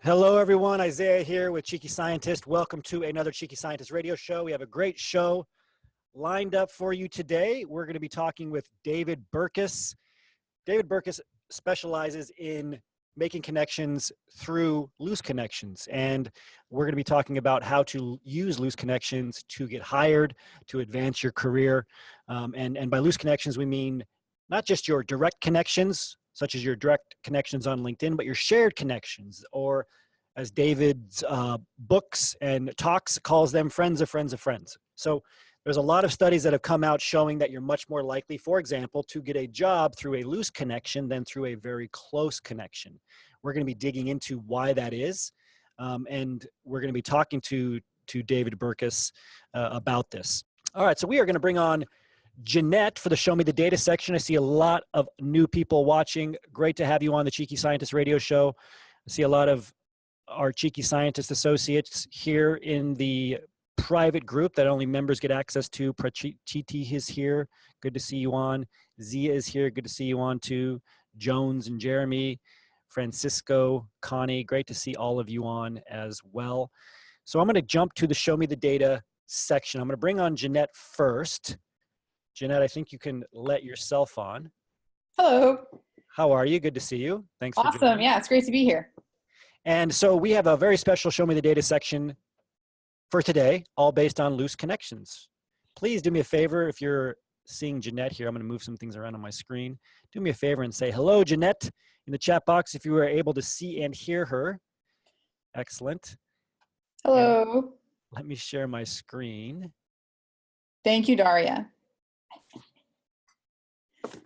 Hello, everyone. Isaiah here with Cheeky Scientist. Welcome to another Cheeky Scientist radio show. We have a great show lined up for you today. We're going to be talking with David Burkus. David Burkus specializes in making connections through loose connections. And we're going to be talking about how to use loose connections to get hired, to advance your career. And by loose connections, we mean not just your direct connections, such as your direct connections on LinkedIn, but your shared connections, or as David's books and talks calls them, friends of friends of friends. So there's a lot of studies that have come out showing that you're much more likely, for example, to get a job through a loose connection than through a very close connection. We're going to be digging into why that is, and we're going to be talking to David Burkus about this. All right, so we are going to bring on Jeanette for the Show Me the Data section. I see a lot of new people watching. Great to have you on the Cheeky Scientist radio show. I see a lot of our Cheeky Scientist associates here in the private group that only members get access to. Prachiti is here. Good to see you on. Zia is here. Good to see you on too. Jones and Jeremy, Francisco, Connie. Great to see all of you on as well. So I'm going to jump to the Show Me the Data section. I'm going to bring on Jeanette first. Jeanette, I think you can let yourself on. Hello. How are you? Good to see you. Thanks for joining. Awesome. Yeah, it's great to be here. And so we have a very special Show Me the Data section for today, all based on loose connections. Please do me a favor, if you're seeing Jeanette here, I'm going to move some things around on my screen. Do me a favor and say hello, Jeanette, in the chat box if you were able to see and hear her. Excellent. Hello. And let me share my screen. Thank you, Daria.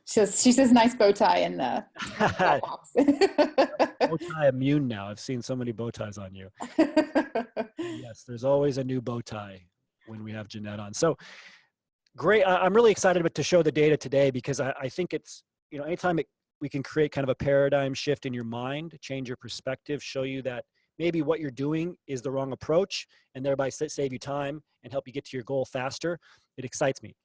She says nice bow tie in the chat box. Bow tie immune now. I've seen so many bow ties on you. Yes, there's always a new bow tie when we have Jeanette on. So great. I'm really excited to show the data today because I think it's, anytime we can create kind of a paradigm shift in your mind, change your perspective, show you that maybe what you're doing is the wrong approach and thereby save you time and help you get to your goal faster. It excites me.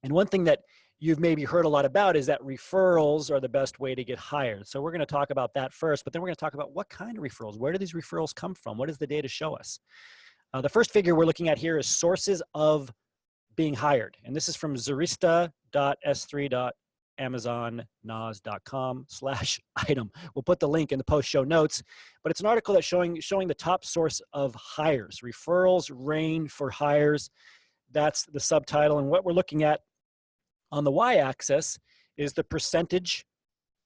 And one thing that you've maybe heard a lot about is that referrals are the best way to get hired. So we're going to talk about that first, but then we're going to talk about what kind of referrals, where do these referrals come from? What does the data show us? The first figure we're looking at here is sources of being hired. And this is from zarista.s3.amazonnas.com/item. We'll put the link in the post show notes, but it's an article that's showing the top source of hires. Referrals reign for hires. That's the subtitle. And what we're looking at on the y-axis is the percentage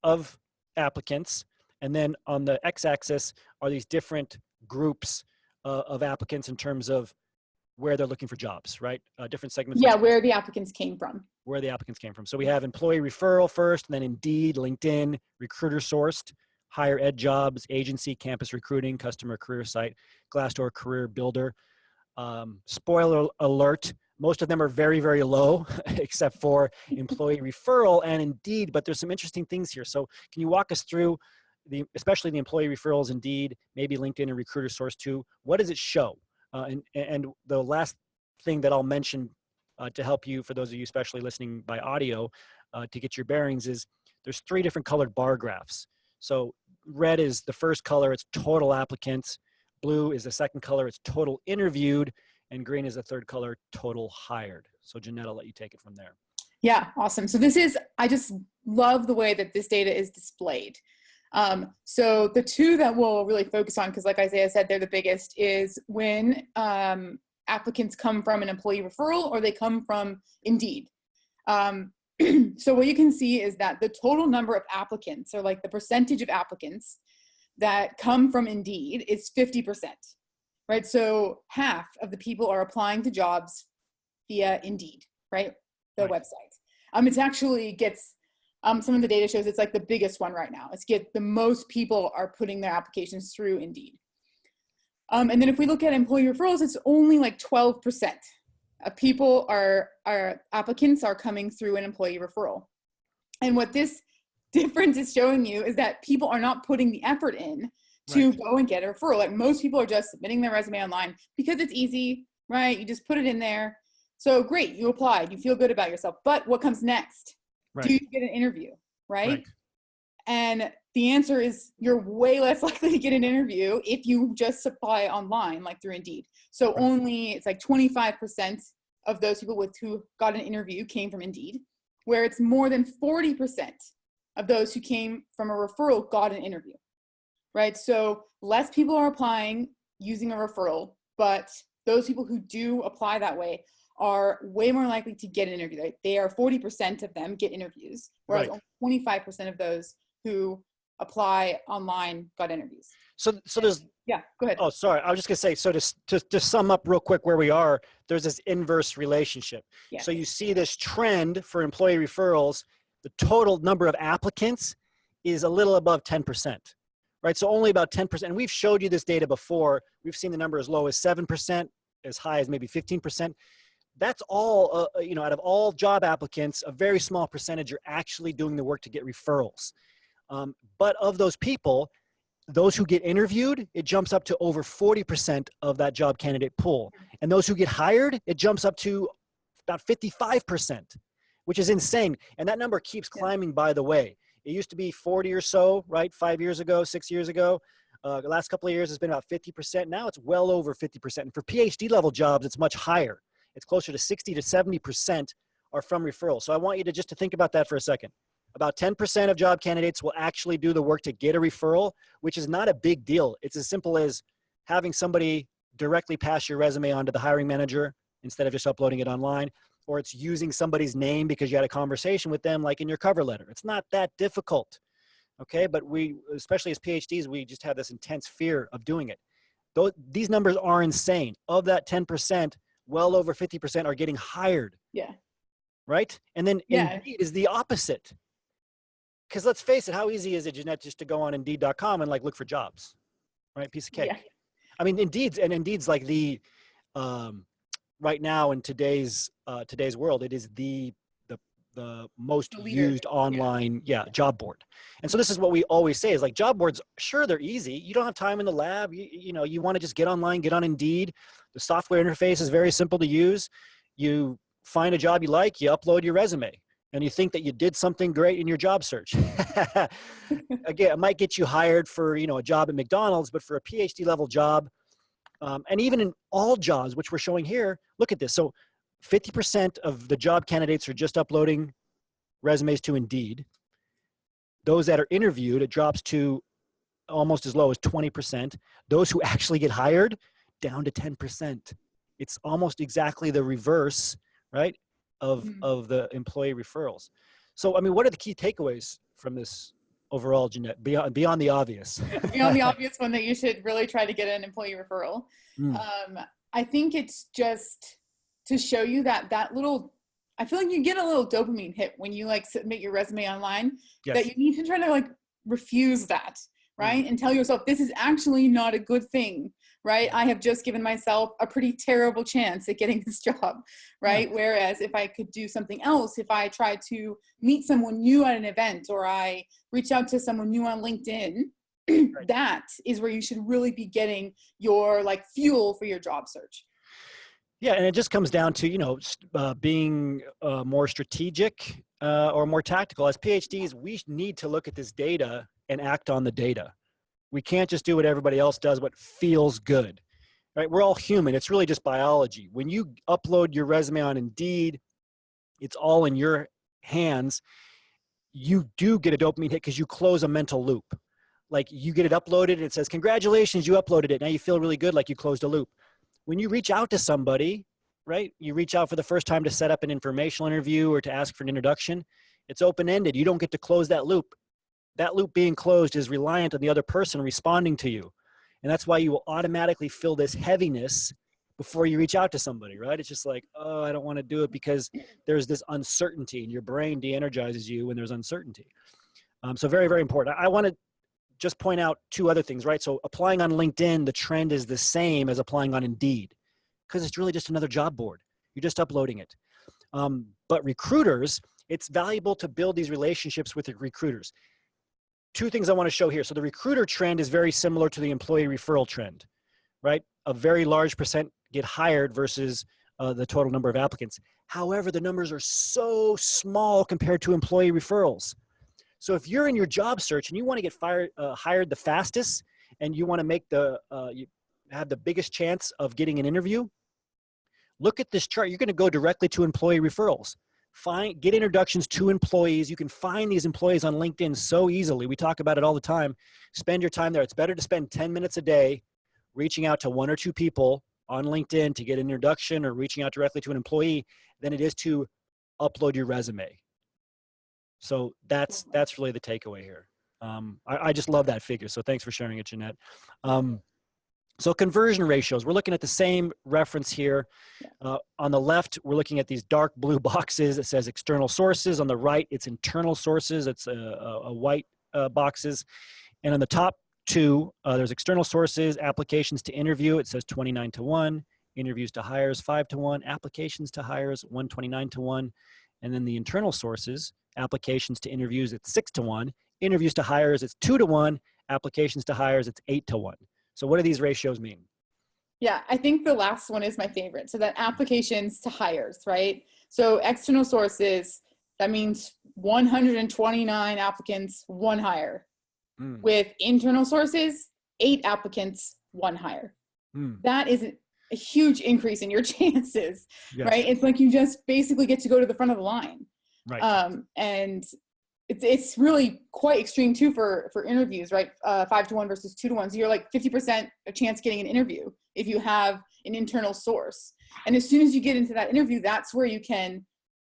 of applicants. And then on the x-axis are these different groups of applicants in terms of where they're looking for jobs, right? Different segments. Yeah, where the applicants came from. Where the applicants came from. So we have employee referral first, and then Indeed, LinkedIn, recruiter sourced, higher ed jobs, agency, campus recruiting, customer career site, Glassdoor career builder. Spoiler alert, most of them are very, very low, except for employee referral and Indeed, but there's some interesting things here. So can you walk us through especially the employee referrals, Indeed, maybe LinkedIn and recruiter source too? What does it show? And the last thing that I'll mention to help you, for those of you especially listening by audio, to get your bearings is there's 3 different colored bar graphs. So red is the first color, it's total applicants. Blue is the second color, it's total interviewed. And green is the third color, total hired. So Jeanette, I'll let you take it from there. Yeah, awesome. So I just love the way that this data is displayed. So the 2 that we'll really focus on, because like Isaiah said, they're the biggest, is when applicants come from an employee referral or they come from Indeed. So what you can see is that the total number of applicants, or like the percentage of applicants that come from Indeed, is 50%. Right, so half of the people are applying to jobs via Indeed, right? The website. It actually gets, some of the data shows it's like the biggest one right now. The most people are putting their applications through Indeed. And then if we look at employee referrals, it's only like 12% of people applicants are coming through an employee referral. And what this difference is showing you is that people are not putting the effort in to go and get a referral. Like most people are just submitting their resume online because it's easy, right? You just put it in there. So great, you applied, you feel good about yourself. But what comes next? Do you get an interview, right? And the answer is you're way less likely to get an interview if you just apply online, like through Indeed. So only, it's like 25% of those people who got an interview came from Indeed, where it's more than 40% of those who came from a referral got an interview, right? So less people are applying using a referral, but those people who do apply that way are way more likely to get an interview. They are 40% of them get interviews, whereas only 25% of those who apply online got interviews. So there's, yeah, go ahead. Oh, sorry. I was just gonna say, so to sum up real quick where we are, there's this inverse relationship. Yeah. So you see this trend for employee referrals, the total number of applicants is a little above 10%, right? So only about 10%. And we've showed you this data before. We've seen the number as low as 7%, as high as maybe 15%. That's all, out of all job applicants, a very small percentage are actually doing the work to get referrals. But of those people, those who get interviewed, it jumps up to over 40% of that job candidate pool. And those who get hired, it jumps up to about 55%, which is insane. And that number keeps climbing, by the way. It used to be 40 or so, right? 5 years ago, 6 years ago. The last couple of years, it's been about 50%. Now it's well over 50%. And for PhD level jobs, it's much higher. It's closer to 60 to 70% are from referrals. So I want you to just to think about that for a second. About 10% of job candidates will actually do the work to get a referral, which is not a big deal. It's as simple as having somebody directly pass your resume on to the hiring manager instead of just uploading it online, or it's using somebody's name because you had a conversation with them, like in your cover letter. It's not that difficult, okay? But we, especially as PhDs, we just have this intense fear of doing it. These numbers are insane. Of that 10%, well over 50% are getting hired. Yeah. Right? And then Indeed is the opposite. Because let's face it, how easy is it, Jeanette, just to go on Indeed.com and like look for jobs, right? Piece of cake. Yeah. I mean, Indeed's like the right now in today's world, it is the most used online job board. And so this is what we always say is like job boards. Sure, they're easy. You don't have time in the lab. You want to just get online, get on Indeed. The software interface is very simple to use. You find a job you like, you upload your resume. And you think that you did something great in your job search. Again, it might get you hired for, a job at McDonald's, but for a PhD level job, and even in all jobs, which we're showing here, look at this. So 50% of the job candidates are just uploading resumes to Indeed. Those that are interviewed, it drops to almost as low as 20%. Those who actually get hired, down to 10%. It's almost exactly the reverse, right? Of the employee referrals. So, I mean, what are the key takeaways from this overall, Jeanette, beyond the obvious? Beyond the obvious one that you should really try to get an employee referral. I think it's just to show you that little, I feel like you get a little dopamine hit when you like submit your resume online, that you need to try to like refuse that, right? And tell yourself, this is actually not a good thing, right? I have just given myself a pretty terrible chance at getting this job, right? Whereas if I could do something else, if I try to meet someone new at an event, or I reach out to someone new on LinkedIn, that is where you should really be getting your like fuel for your job search. Yeah, and it just comes down to, being more strategic or more tactical. As PhDs, we need to look at this data and act on the data. We can't just do what everybody else does, what feels good, right? We're all human. It's really just biology. When you upload your resume on Indeed, it's all in your hands. You do get a dopamine hit because you close a mental loop. Like you get it uploaded and it says, congratulations, you uploaded it. Now you feel really good, like you closed a loop. When you reach out to somebody, right? You reach out for the first time to set up an informational interview or to ask for an introduction. It's open-ended. You don't get to close that loop. That loop being closed is reliant on the other person responding to you. And that's why you will automatically feel this heaviness before you reach out to somebody, right? It's just like, oh, I don't want to do it because there's this uncertainty and your brain de-energizes you when there's uncertainty. So very, very important. I want to just point out two other things, right? So applying on LinkedIn, the trend is the same as applying on Indeed because it's really just another job board. You're just uploading it. But recruiters, it's valuable to build these relationships with the recruiters. Two things I want to show here. So the recruiter trend is very similar to the employee referral trend, right? A very large percent get hired versus the total number of applicants. However, the numbers are so small compared to employee referrals. So if you're in your job search and you want to get hired the fastest, and you want to make you have the biggest chance of getting an interview, look at this chart. You're going to go directly to employee referrals. Get introductions to employees. You can find these employees on LinkedIn so easily. We talk about it all the time. Spend your time there. It's better to spend 10 minutes a day reaching out to 1 or 2 people on LinkedIn to get an introduction or reaching out directly to an employee than it is to upload your resume. So that's really the takeaway here. I just love that figure. So thanks for sharing it, Jeanette. So conversion ratios, we're looking at the same reference here. On the left, we're looking at these dark blue boxes. It says external sources. On the right, it's internal sources. It's a white boxes. And on the top 2, there's external sources, applications to interview. It says 29-1, interviews to hires 5-1, applications to hires 129-1. And then the internal sources, applications to interviews, it's 6-1, interviews to hires, it's 2-1, applications to hires, it's 8-1. So what do these ratios mean? Yeah, I think the last one is my favorite. So that applications to hires, right? So external sources, that means 129 applicants, 1 hire. With internal sources, 8 applicants, 1 hire. That is a huge increase in your chances, right? It's like you just basically get to go to the front of the line. Right. And it's really quite extreme too for interviews, right? 5-1 versus 2-1. So you're like 50% a chance getting an interview if you have an internal source. And as soon as you get into that interview, that's where you can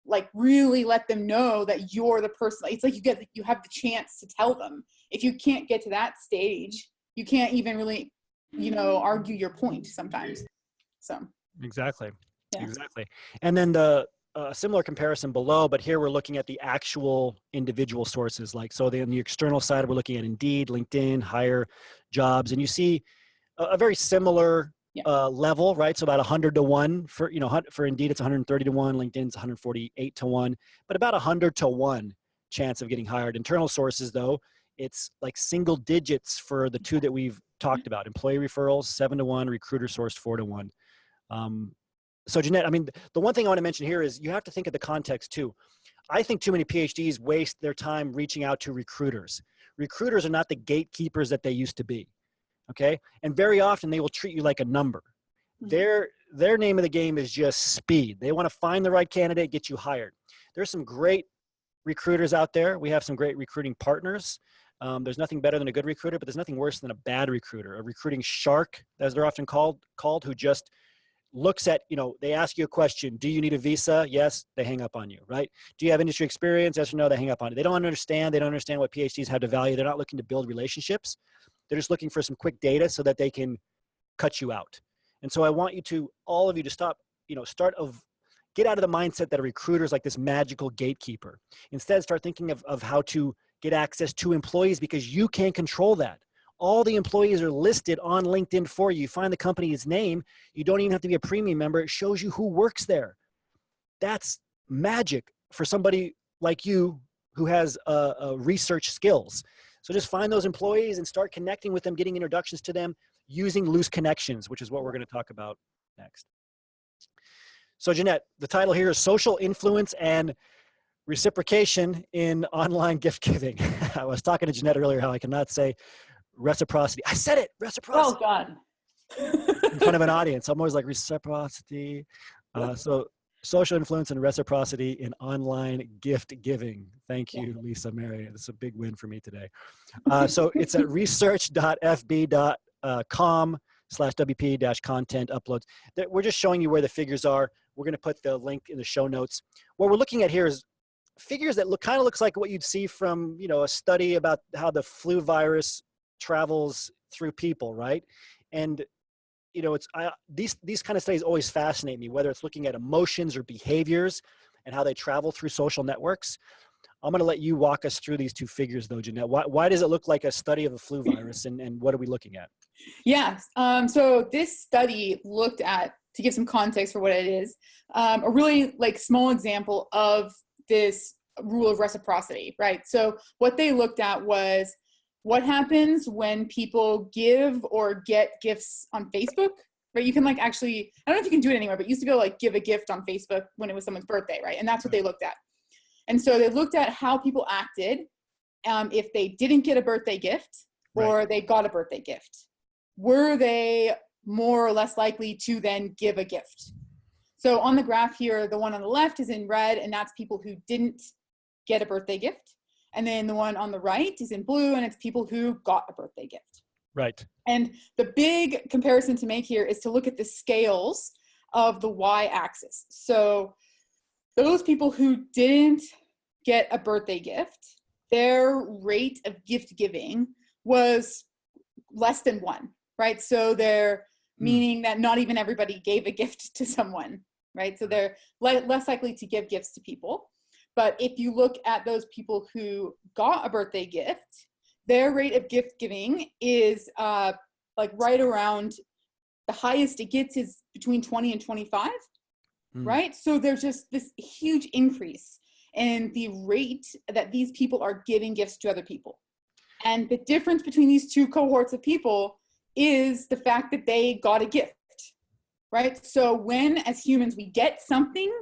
like really let them know that you're the person. It's like you have the chance to tell them. If you can't get to that stage, you can't even really, argue your point sometimes. So exactly. And then the similar comparison below, but here we're looking at the actual individual sources. Like, so on the external side, we're looking at Indeed, LinkedIn, Hire, Jobs, and you see a very similar level, right? So about 100-1 for Indeed, it's 130-1, LinkedIn's 148-1, but about 100-1 chance of getting hired. Internal sources, though, it's like single digits for the 2 that we've talked about: employee referrals 7-1, recruiter source 4-1. So Jeanette, I mean, the one thing I want to mention here is you have to think of the context too. I think too many PhDs waste their time reaching out to recruiters. Recruiters are not the gatekeepers that they used to be, okay? And very often they will treat you like a number. Their name of the game is just speed. They want to find the right candidate, get you hired. There's some great recruiters out there. We have some great recruiting partners. There's nothing better than a good recruiter, but there's nothing worse than a bad recruiter, a recruiting shark, as they're often called, who just looks at, they ask you a question. Do you need a visa? Yes. They hang up on you, right? Do you have industry experience? Yes or no? They hang up on you. They don't understand. They don't understand what PhDs have to value. They're not looking to build relationships. They're just looking for some quick data so that they can cut you out. And so I want all of you to stop, get out of the mindset that a recruiter is like this magical gatekeeper. Instead, start thinking of how to get access to employees, because you can't control that. All the employees are listed on LinkedIn for you. You find the company's name. You don't even have to be a premium member. It shows you who works there. That's magic for somebody like you who has research skills. So just find those employees and start connecting with them, getting introductions to them using loose connections, which is what we're going to talk about next. So Jeanette, the title here is Social Influence and Reciprocation in Online Gift Giving. I was talking to Jeanette earlier how I cannot say reciprocity. I said it, reciprocity. Oh God. In front of an audience. I'm always like reciprocity. So social influence and reciprocity in online gift giving. Thank you, Lisa Mary. It's a big win for me today. So it's at research.fb.com/WP-content uploads. We're just showing you where the figures are. We're going to put the link in the show notes. What we're looking at here is figures that kind of looks like what you'd see from, a study about how the flu virus travels through people, right? And these kind of studies always fascinate me, whether it's looking at emotions or behaviors and how they travel through social networks. I'm going to let you walk us through these 2 figures though, Jeanette. Why does it look like a study of a flu virus, and what are we looking at? Yes. So this study looked at, to give some context for what it is, a really small example of this rule of reciprocity, right? So what they looked at was what happens when people give or get gifts on Facebook, right? You can actually, I don't know if you can do it anymore, but you used to be able to give a gift on Facebook when it was someone's birthday, right? And that's what they looked at. And so they looked at how people acted if they didn't get a birthday gift or they got a birthday gift? Were they more or less likely to then give a gift? So on the graph here, the one on the left is in red, and that's people who didn't get a birthday gift. And then the one on the right is in blue, and it's people who got a birthday gift. Right. And the big comparison to make here is to look at the scales of the y-axis. So those people who didn't get a birthday gift, their rate of gift giving was less than 1, right? So they're meaning that not even everybody gave a gift to someone, right? So they're less likely to give gifts to people. But if you look at those people who got a birthday gift, their rate of gift giving is like right around, the highest it gets is between 20 and 25, right? So there's just this huge increase in the rate that these people are giving gifts to other people. And the difference between these two cohorts of people is the fact that they got a gift, right? So when, as humans, we get something,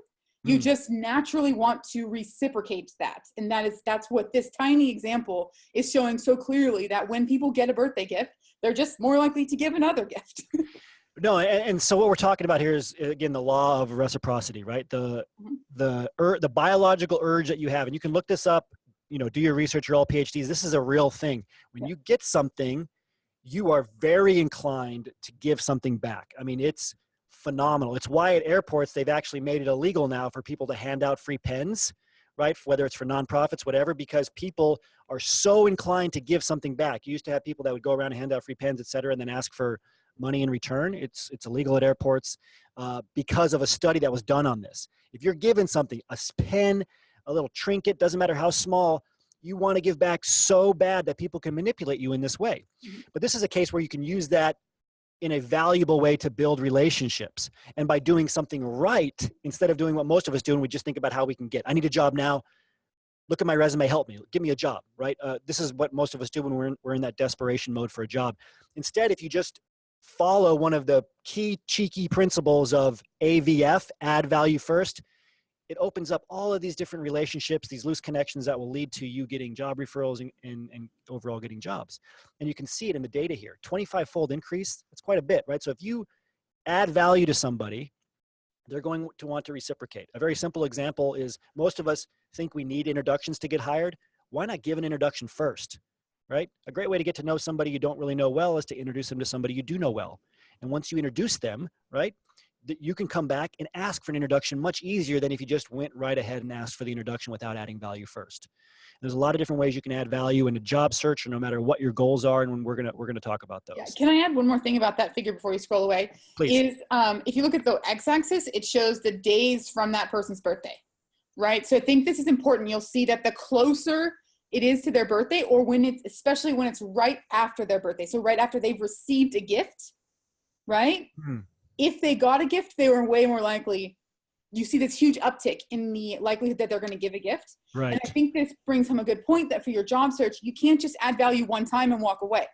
you just naturally want to reciprocate that. And that's what this tiny example is showing so clearly, that when people get a birthday gift, they're just more likely to give another gift. No, and so what we're talking about here is, again, the law of reciprocity, right? The biological urge that you have, and you can look this up, do your research, you're all PhDs. This is a real thing. When you get something, you are very inclined to give something back. I mean, it's phenomenal. It's why at airports, they've actually made it illegal now for people to hand out free pens, right? Whether it's for nonprofits, whatever, because people are so inclined to give something back. You used to have people that would go around and hand out free pens, et cetera, and then ask for money in return. It's illegal at airports because of a study that was done on this. If you're given something, a pen, a little trinket, doesn't matter how small, you want to give back so bad that people can manipulate you in this way. But this is a case where you can use that in a valuable way to build relationships. And by doing something right, instead of doing what most of us do, and we just think about how we can get, I need a job now, look at my resume, help me, give me a job, right? This is what most of us do when we're in that desperation mode for a job. Instead, if you just follow one of the key cheeky principles of AVF, add value first, it opens up all of these different relationships, these loose connections that will lead to you getting job referrals and overall getting jobs. And you can see it in the data here, 25-fold increase. That's quite a bit, right? So if you add value to somebody, they're going to want to reciprocate. A very simple example is, most of us think we need introductions to get hired. Why not give an introduction first, right? A great way to get to know somebody you don't really know well is to introduce them to somebody you do know well. And once you introduce them, right, you can come back and ask for an introduction much easier than if you just went right ahead and asked for the introduction without adding value first. There's a lot of different ways you can add value in a job search, or no matter what your goals are, and we're gonna talk about those. Yeah. Can I add one more thing about that figure before you scroll away? Please. If you look at the x-axis, it shows the days from that person's birthday, right? So I think this is important. You'll see that the closer it is to their birthday, or especially when it's right after their birthday, so right after they've received a gift, right? If they got a gift, they were way more likely. You see this huge uptick in the likelihood that they're going to give a gift. Right. And I think this brings home a good point, that for your job search, you can't just add value one time and walk away.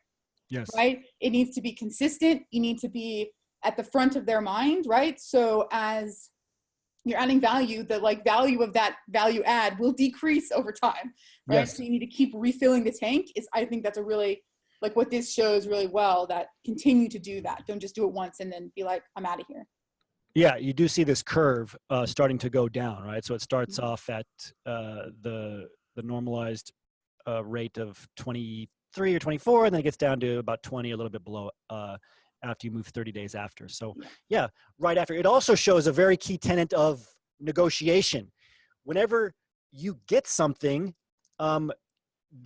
Yes. Right? It needs to be consistent. You need to be at the front of their mind, right? So as you're adding value, the value of that value add will decrease over time, right? Yes. So you need to keep refilling the tank. I think that's a really, what this shows really well, that continue to do that. Don't just do it once and then be like, I'm out of here. Yeah, you do see this curve starting to go down, right? So it starts off at the normalized rate of 23 or 24, and then it gets down to about 20, a little bit below after you move 30 days after. So yeah, right after. It also shows a very key tenet of negotiation. Whenever you get something,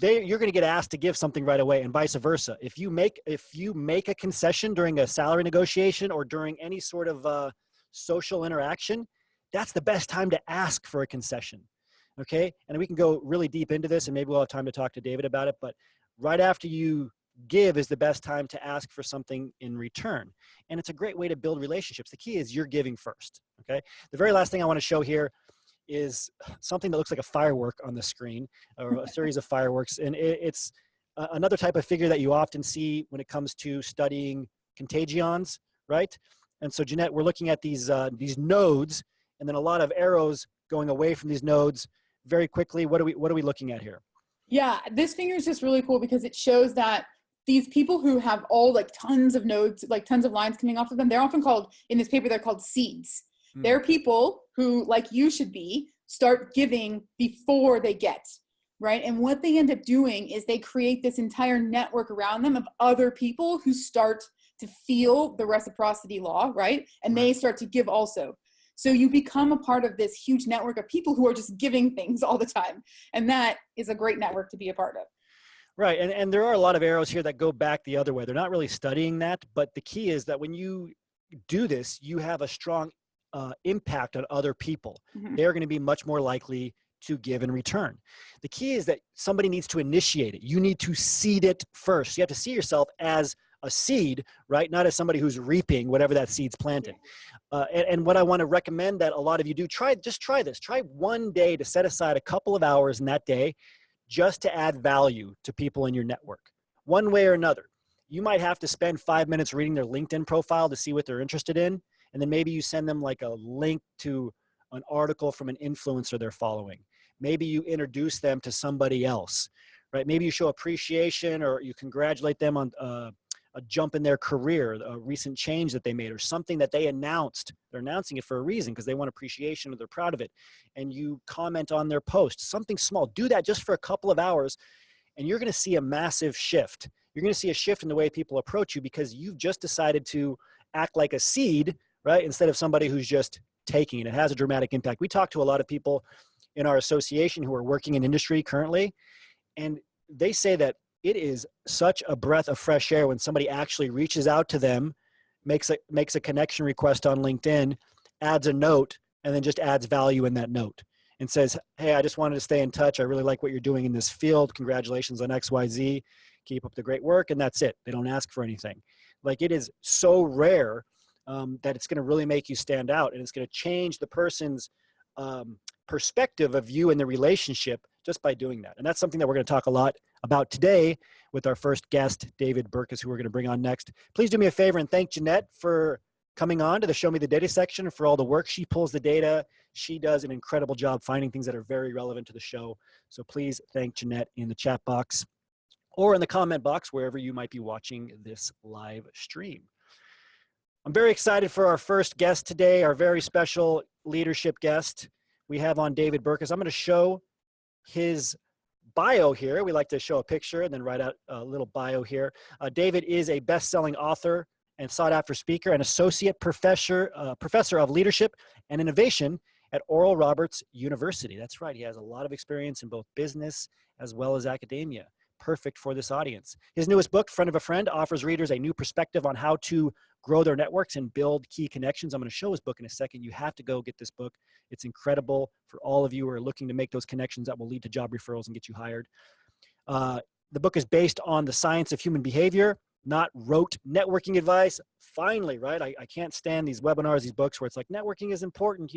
you're going to get asked to give something right away, and vice versa. If you make a concession during a salary negotiation or during any sort of social interaction, that's the best time to ask for a concession. Okay. And we can go really deep into this, and maybe we'll have time to talk to David about it, but right after you give is the best time to ask for something in return. And it's a great way to build relationships. The key is you're giving first. Okay. The very last thing I want to show here is something that looks like a firework on the screen, or a series of fireworks. And it's another type of figure that you often see when it comes to studying contagions, right? And so, Jeanette, we're looking at these nodes, and then a lot of arrows going away from these nodes very quickly. What are we looking at here? Yeah, this finger is just really cool because it shows that these people who have all like tons of nodes, like tons of lines coming off of them, they're often called, in this paper, they're called seeds. They're people who, like you should be, start giving before they get, right? And what they end up doing is they create this entire network around them of other people who start to feel the reciprocity law, right? And they start to give also. So you become a part of this huge network of people who are just giving things all the time. And that is a great network to be a part of. Right. And there are a lot of arrows here that go back the other way. They're not really studying that, but the key is that when you do this, you have a strong impact on other people. They're going to be much more likely to give in return. The key is that somebody needs to initiate it. You need to seed it first. You have to see yourself as a seed, right? Not as somebody who's reaping whatever that seed's planted. And what I want to recommend that a lot of you do, just try this. Try one day to set aside a couple of hours in that day just to add value to people in your network, one way or another. You might have to spend 5 minutes reading their LinkedIn profile to see what they're interested in. And then maybe you send them like a link to an article from an influencer they're following. Maybe you introduce them to somebody else, right? Maybe you show appreciation or you congratulate them on a jump in their career, a recent change that they made, or something that they announced. They're announcing it for a reason because they want appreciation or they're proud of it. And you comment on their post, something small. Do that just for a couple of hours, and you're going to see a massive shift. You're going to see a shift in the way people approach you because you've just decided to act like a seed, right? Instead of somebody who's just taking it. It has a dramatic impact. We talk to a lot of people in our association who are working in industry currently, and they say that it is such a breath of fresh air when somebody actually reaches out to them, makes a connection request on LinkedIn, adds a note, and then just adds value in that note and says, hey, I just wanted to stay in touch. I really like what you're doing in this field. Congratulations on XYZ. Keep up the great work. And that's it. They don't ask for anything. Like, it is so rare that it's going to really make you stand out, and it's going to change the person's perspective of you and the relationship just by doing that. And that's something that we're going to talk a lot about today with our first guest, David Burkus, who we're going to bring on next. Please do me a favor and thank Jeanette for coming on to the Show Me the Data section and for all the work. She pulls the data. She does an incredible job finding things that are very relevant to the show. So please thank Jeanette in the chat box or in the comment box, wherever you might be watching this live stream. I'm very excited for our first guest today, our very special leadership guest. We have on David Burkus. I'm going to show his bio here. We like to show a picture and then write out a little bio here. David is a best-selling author and sought-after speaker and associate professor of leadership and innovation at Oral Roberts University. That's right. He has a lot of experience in both business as well as academia. Perfect for this audience. His newest book, Friend of a Friend, offers readers a new perspective on how to grow their networks and build key connections. I'm going to show his book in a second. You have to go get this book. It's incredible for all of you who are looking to make those connections that will lead to job referrals and get you hired. The book is based on the science of human behavior, not rote networking advice. Finally, right? I can't stand these webinars, these books where it's like networking is important,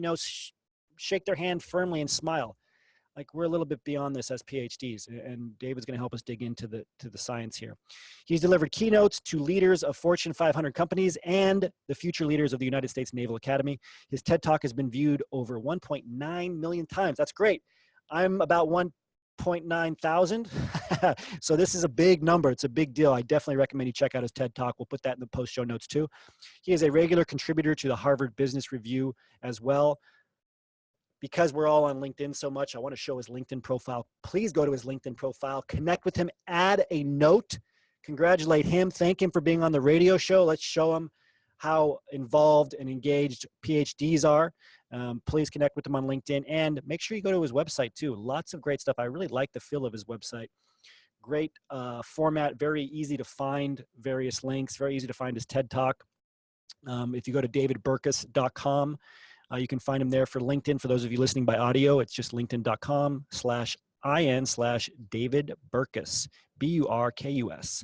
shake their hand firmly and smile. Like, we're a little bit beyond this as PhDs, and David's going to help us dig into the science here. He's delivered keynotes to leaders of Fortune 500 companies and the future leaders of the United States Naval Academy. His TED Talk has been viewed over 1.9 million times. That's great. I'm about 1.9 thousand. So this is a big number. It's a big deal. I definitely recommend you check out his TED Talk. We'll put that in the post show notes too. He is a regular contributor to the Harvard Business Review as well. Because we're all on LinkedIn so much, I want to show his LinkedIn profile. Please go to his LinkedIn profile, connect with him, add a note, congratulate him, thank him for being on the radio show. Let's show him how involved and engaged PhDs are. Please connect with him on LinkedIn, and make sure you go to his website too. Lots of great stuff. I really like the feel of his website. Great format, very easy to find various links, very easy to find his TED Talk. If you go to davidburkus.com, you can find him there for LinkedIn. For those of you listening by audio, it's just linkedin.com/in/David Burkus, Burkus.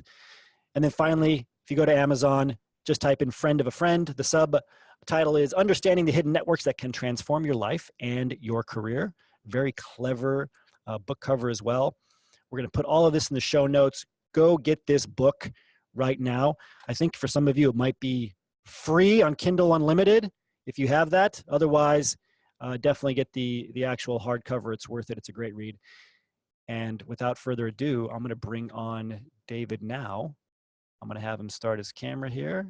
And then finally, if you go to Amazon, just type in Friend of a Friend. The subtitle is Understanding the Hidden Networks That Can Transform Your Life and Your Career. Very clever book cover as well. We're going to put all of this in the show notes. Go get this book right now. I think for some of you, it might be free on Kindle Unlimited, if you have that. Otherwise, definitely get the actual hardcover. It's worth it. It's a great read. And without further ado, I'm going to bring on David now. I'm going to have him start his camera here.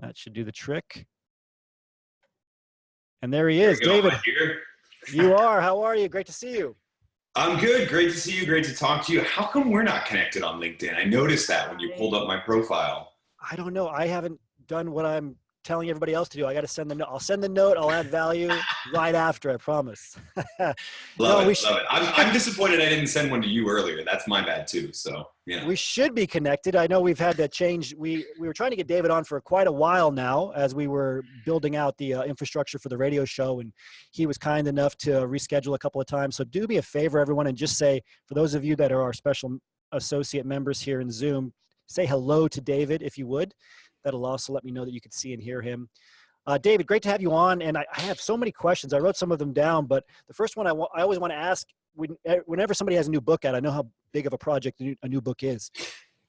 That should do the trick. And there he is. David, you are. How are you? Great to see you. I'm good. Great to see you. Great to talk to you. How come we're not connected on LinkedIn? I noticed that when you pulled up my profile. I don't know. I haven't done what I'm telling everybody else to do. I got to send the note. I'll send the note. I'll add value right after, I promise. Love it. I'm disappointed I didn't send one to you earlier. That's my bad too. So, yeah. We should be connected. I know we've had to change. We were trying to get David on for quite a while now as we were building out the infrastructure for the radio show, and he was kind enough to reschedule a couple of times. So do me a favor, everyone, and just say, for those of you that are our special associate members here in Zoom, say hello to David if you would. That'll also let me know that you can see and hear him. David, great to have you on. And I have so many questions. I wrote some of them down, but the first one I always want to ask, whenever somebody has a new book out, I know how big of a project a new book is.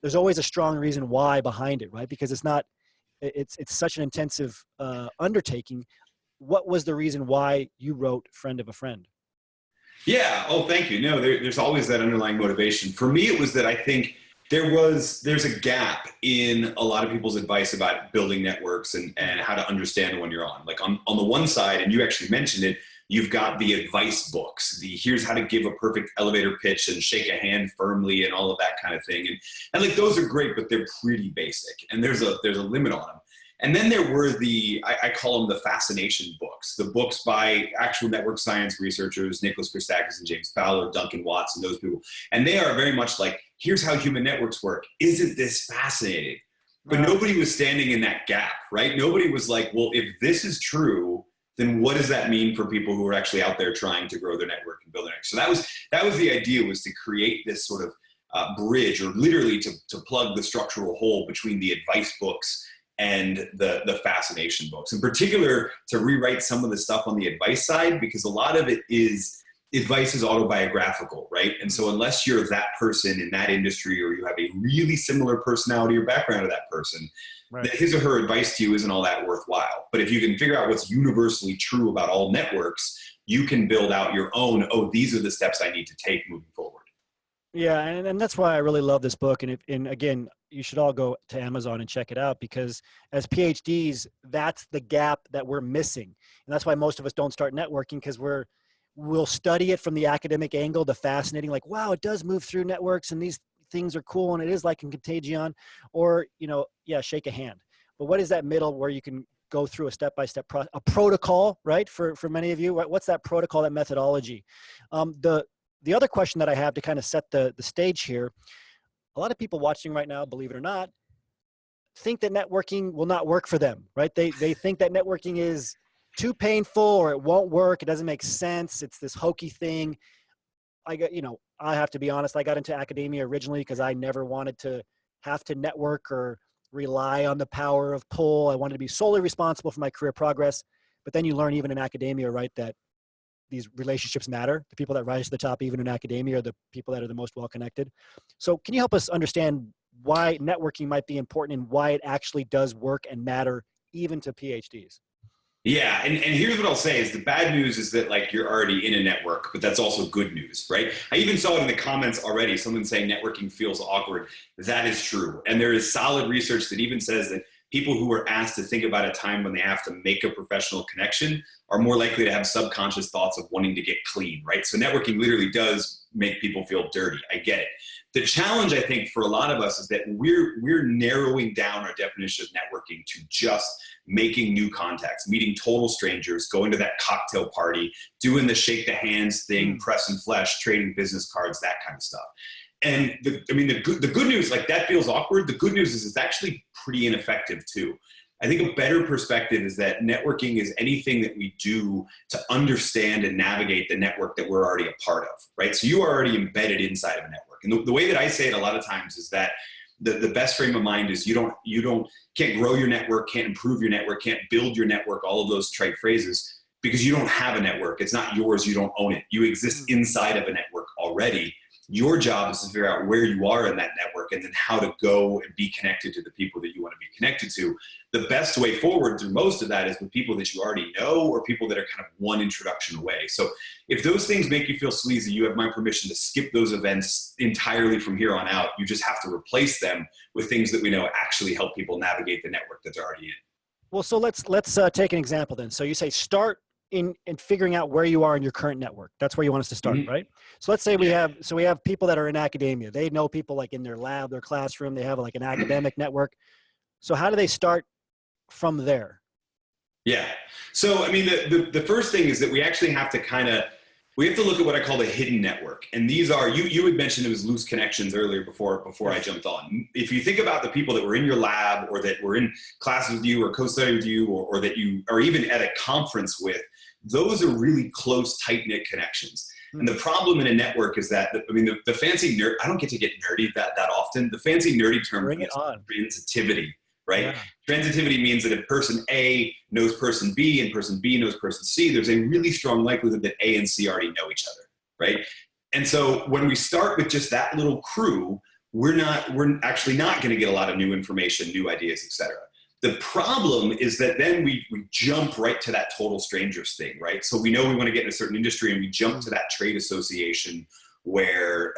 There's always a strong reason why behind it, right? Because it's such an intensive undertaking. What was the reason why you wrote Friend of a Friend? Yeah. Oh, thank you. No, there's always that underlying motivation. For me, it was that I think there's a gap in a lot of people's advice about building networks and how to understand when you're on. Like on the one side, and you actually mentioned it, you've got the advice books, here's how to give a perfect elevator pitch and shake a hand firmly and all of that kind of thing. And like those are great, but they're pretty basic, and there's a limit on them. And then there were I call them the fascination books, the books by actual network science researchers, Nicholas Christakis and James Fowler, Duncan Watts, and those people. And they are very much like, here's how human networks work. Isn't this fascinating? But nobody was standing in that gap, right? Nobody was like, well, if this is true, then what does that mean for people who are actually out there trying to grow their network and build their network? So that was the idea, was to create this sort of bridge, or literally to plug the structural hole between the advice books and the fascination books. In particular, to rewrite some of the stuff on the advice side, because a lot of it is, advice is autobiographical, right? And so unless you're that person in that industry, or you have a really similar personality or background to that person, right, that his or her advice to you isn't all that worthwhile. But if you can figure out what's universally true about all networks, you can build out your own, oh, these are the steps I need to take moving forward. Yeah, and that's why I really love this book. And again, you should all go to Amazon and check it out, because as PhDs, that's the gap that we're missing. And that's why most of us don't start networking, because we'll study it from the academic angle, the fascinating, like, wow, it does move through networks and these things are cool and it is like in Contagion, or, shake a hand. But what is that middle where you can go through a step-by-step a protocol, right? For many of you, what's that protocol, that methodology? The other question that I have to kind of set the stage here, a lot of people watching right now, believe it or not, think that networking will not work for them, right? They think that networking is too painful, or it won't work. It doesn't make sense. It's this hokey thing. I have to be honest. I got into academia originally because I never wanted to have to network or rely on the power of pull. I wanted to be solely responsible for my career progress. But then you learn, even in academia, right, that these relationships matter. The people that rise to the top, even in academia, are the people that are the most well-connected. So can you help us understand why networking might be important and why it actually does work and matter even to PhDs? Yeah, and here's what I'll say is, the bad news is that, like, you're already in a network, but that's also good news, right? I even saw it in the comments already, someone saying networking feels awkward. That is true. And there is solid research that even says that people who are asked to think about a time when they have to make a professional connection are more likely to have subconscious thoughts of wanting to get clean, right? So networking literally does make people feel dirty. I get it. The challenge, I think, for a lot of us is that we're narrowing down our definition of networking to just making new contacts, meeting total strangers, going to that cocktail party, doing the shake the hands thing, press and flesh, trading business cards, that kind of stuff. And the good news, like, that feels awkward. The good news is it's actually pretty ineffective too. I think a better perspective is that networking is anything that we do to understand and navigate the network that we're already a part of, right? So you are already embedded inside of a network. And the way that I say it a lot of times is that the best frame of mind is you can't grow your network, can't improve your network, can't build your network, all of those trite phrases, because you don't have a network. It's not yours. You don't own it. You exist inside of a network already. Your job is to figure out where you are in that network and then how to go and be connected to the people that you want to be connected to. The best way forward through most of that is with people that you already know or people that are kind of one introduction away. So if those things make you feel sleazy, you have my permission to skip those events entirely from here on out. You just have to replace them with things that we know actually help people navigate the network that they're already in. Well, so let's take an example then. So you say start in figuring out where you are in your current network. That's where you want us to start, right? So let's say we have people that are in academia. They know people like in their lab, their classroom. They have like an academic network. So how do they start from there? Yeah. So, I mean, the first thing is that we actually have to we have to look at what I call the hidden network. And these are, you had mentioned it was loose connections earlier before I jumped on. If you think about the people that were in your lab or that were in classes with you or co-study with you or that you are even at a conference with, those are really close, tight-knit connections. And the problem in a network is that, I mean, the fancy nerd, I don't get to get nerdy that often. The fancy nerdy term is transitivity, right? Yeah. Transitivity means that if person A knows person B and person B knows person C, there's a really strong likelihood that A and C already know each other, right? And so when we start with just that little crew, we're actually not going to get a lot of new information, new ideas, etc. The problem is that then we jump right to that total strangers thing, right? So we know we want to get in a certain industry and we jump to that trade association where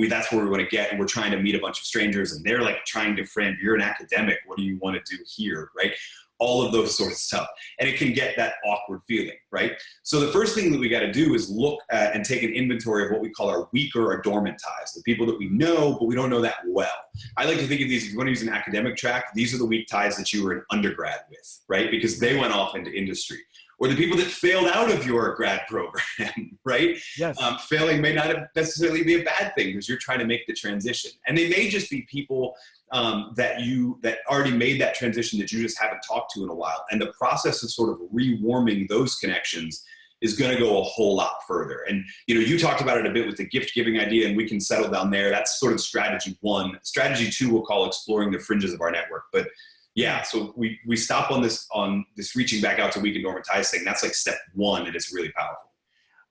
that's where we want to get, and we're trying to meet a bunch of strangers and they're like trying to friend, you're an academic, what do you want to do here, right? All of those sorts of stuff. And it can get that awkward feeling, right? So the first thing that we got to do is look at and take an inventory of what we call our weaker or dormant ties, the people that we know, but we don't know that well. I like to think of these, if you want to use an academic track, these are the weak ties that you were in undergrad with, right? Because they went off into industry. Or the people that failed out of your grad program, right? Yes. Failing may not necessarily be a bad thing because you're trying to make the transition. And they may just be people that already made that transition that you just haven't talked to in a while. And the process of sort of rewarming those connections is going to go a whole lot further. And, you talked about it a bit with the gift giving idea, and we can settle down there. That's sort of strategy 1. Strategy 2 we'll call exploring the fringes of our network. But yeah, so we stop on this reaching back out to weak and dormant ties thing. That's like step 1, and it's really powerful.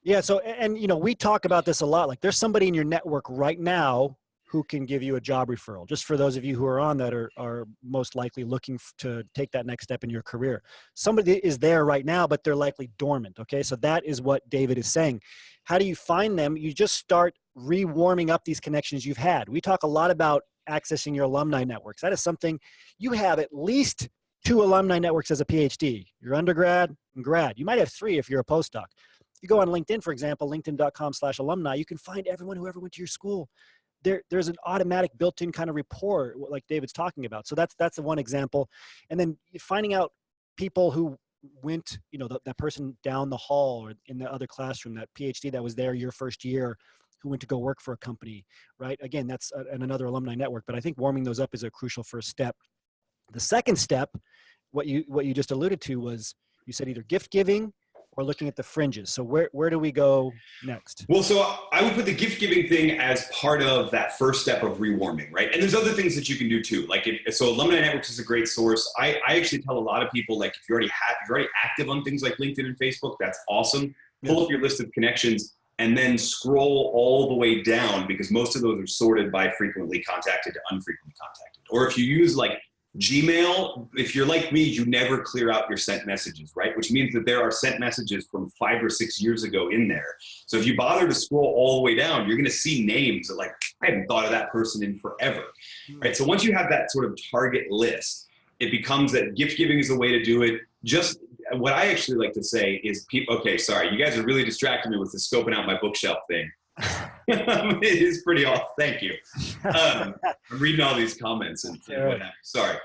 Yeah. So, and we talk about this a lot. Like there's somebody in your network right now who can give you a job referral. Just for those of you who are on that are most likely looking to take that next step in your career. Somebody is there right now, but they're likely dormant. Okay. So that is what David is saying. How do you find them? You just start rewarming up these connections you've had. We talk a lot about accessing your alumni networks. That is something you have at least 2 alumni networks as a PhD, your undergrad and grad. You might have 3 if you're a postdoc. You go on LinkedIn, for example, linkedin.com/alumni, you can find everyone who ever went to your school. There's an automatic built-in kind of rapport like David's talking about. So that's the one example. And then finding out people who went, that person down the hall or in the other classroom, that PhD that was there your first year, who went to go work for a company, right? Again, that's another alumni network, but I think warming those up is a crucial first step. The second step, what you just alluded to was, you said either gift giving or looking at the fringes. So where do we go next? Well, so I would put the gift giving thing as part of that first step of rewarming, right? And there's other things that you can do too. Like so alumni networks is a great source. I actually tell a lot of people, like if you're already active on things like LinkedIn and Facebook, that's awesome. Pull up your list of connections and then scroll all the way down, because most of those are sorted by frequently contacted to unfrequently contacted. Or if you use like Gmail, if you're like me, you never clear out your sent messages, right? Which means that there are sent messages from 5 or 6 years ago in there. So if you bother to scroll all the way down, you're gonna see names that like, I haven't thought of that person in forever, right? So once you have that sort of target list, it becomes that gift giving is a way to do it. Just what I actually like to say is, okay, sorry, you guys are really distracting me with the scoping out my bookshelf thing. It is pretty off. Thank you. I'm reading all these comments and whatnot. Sorry.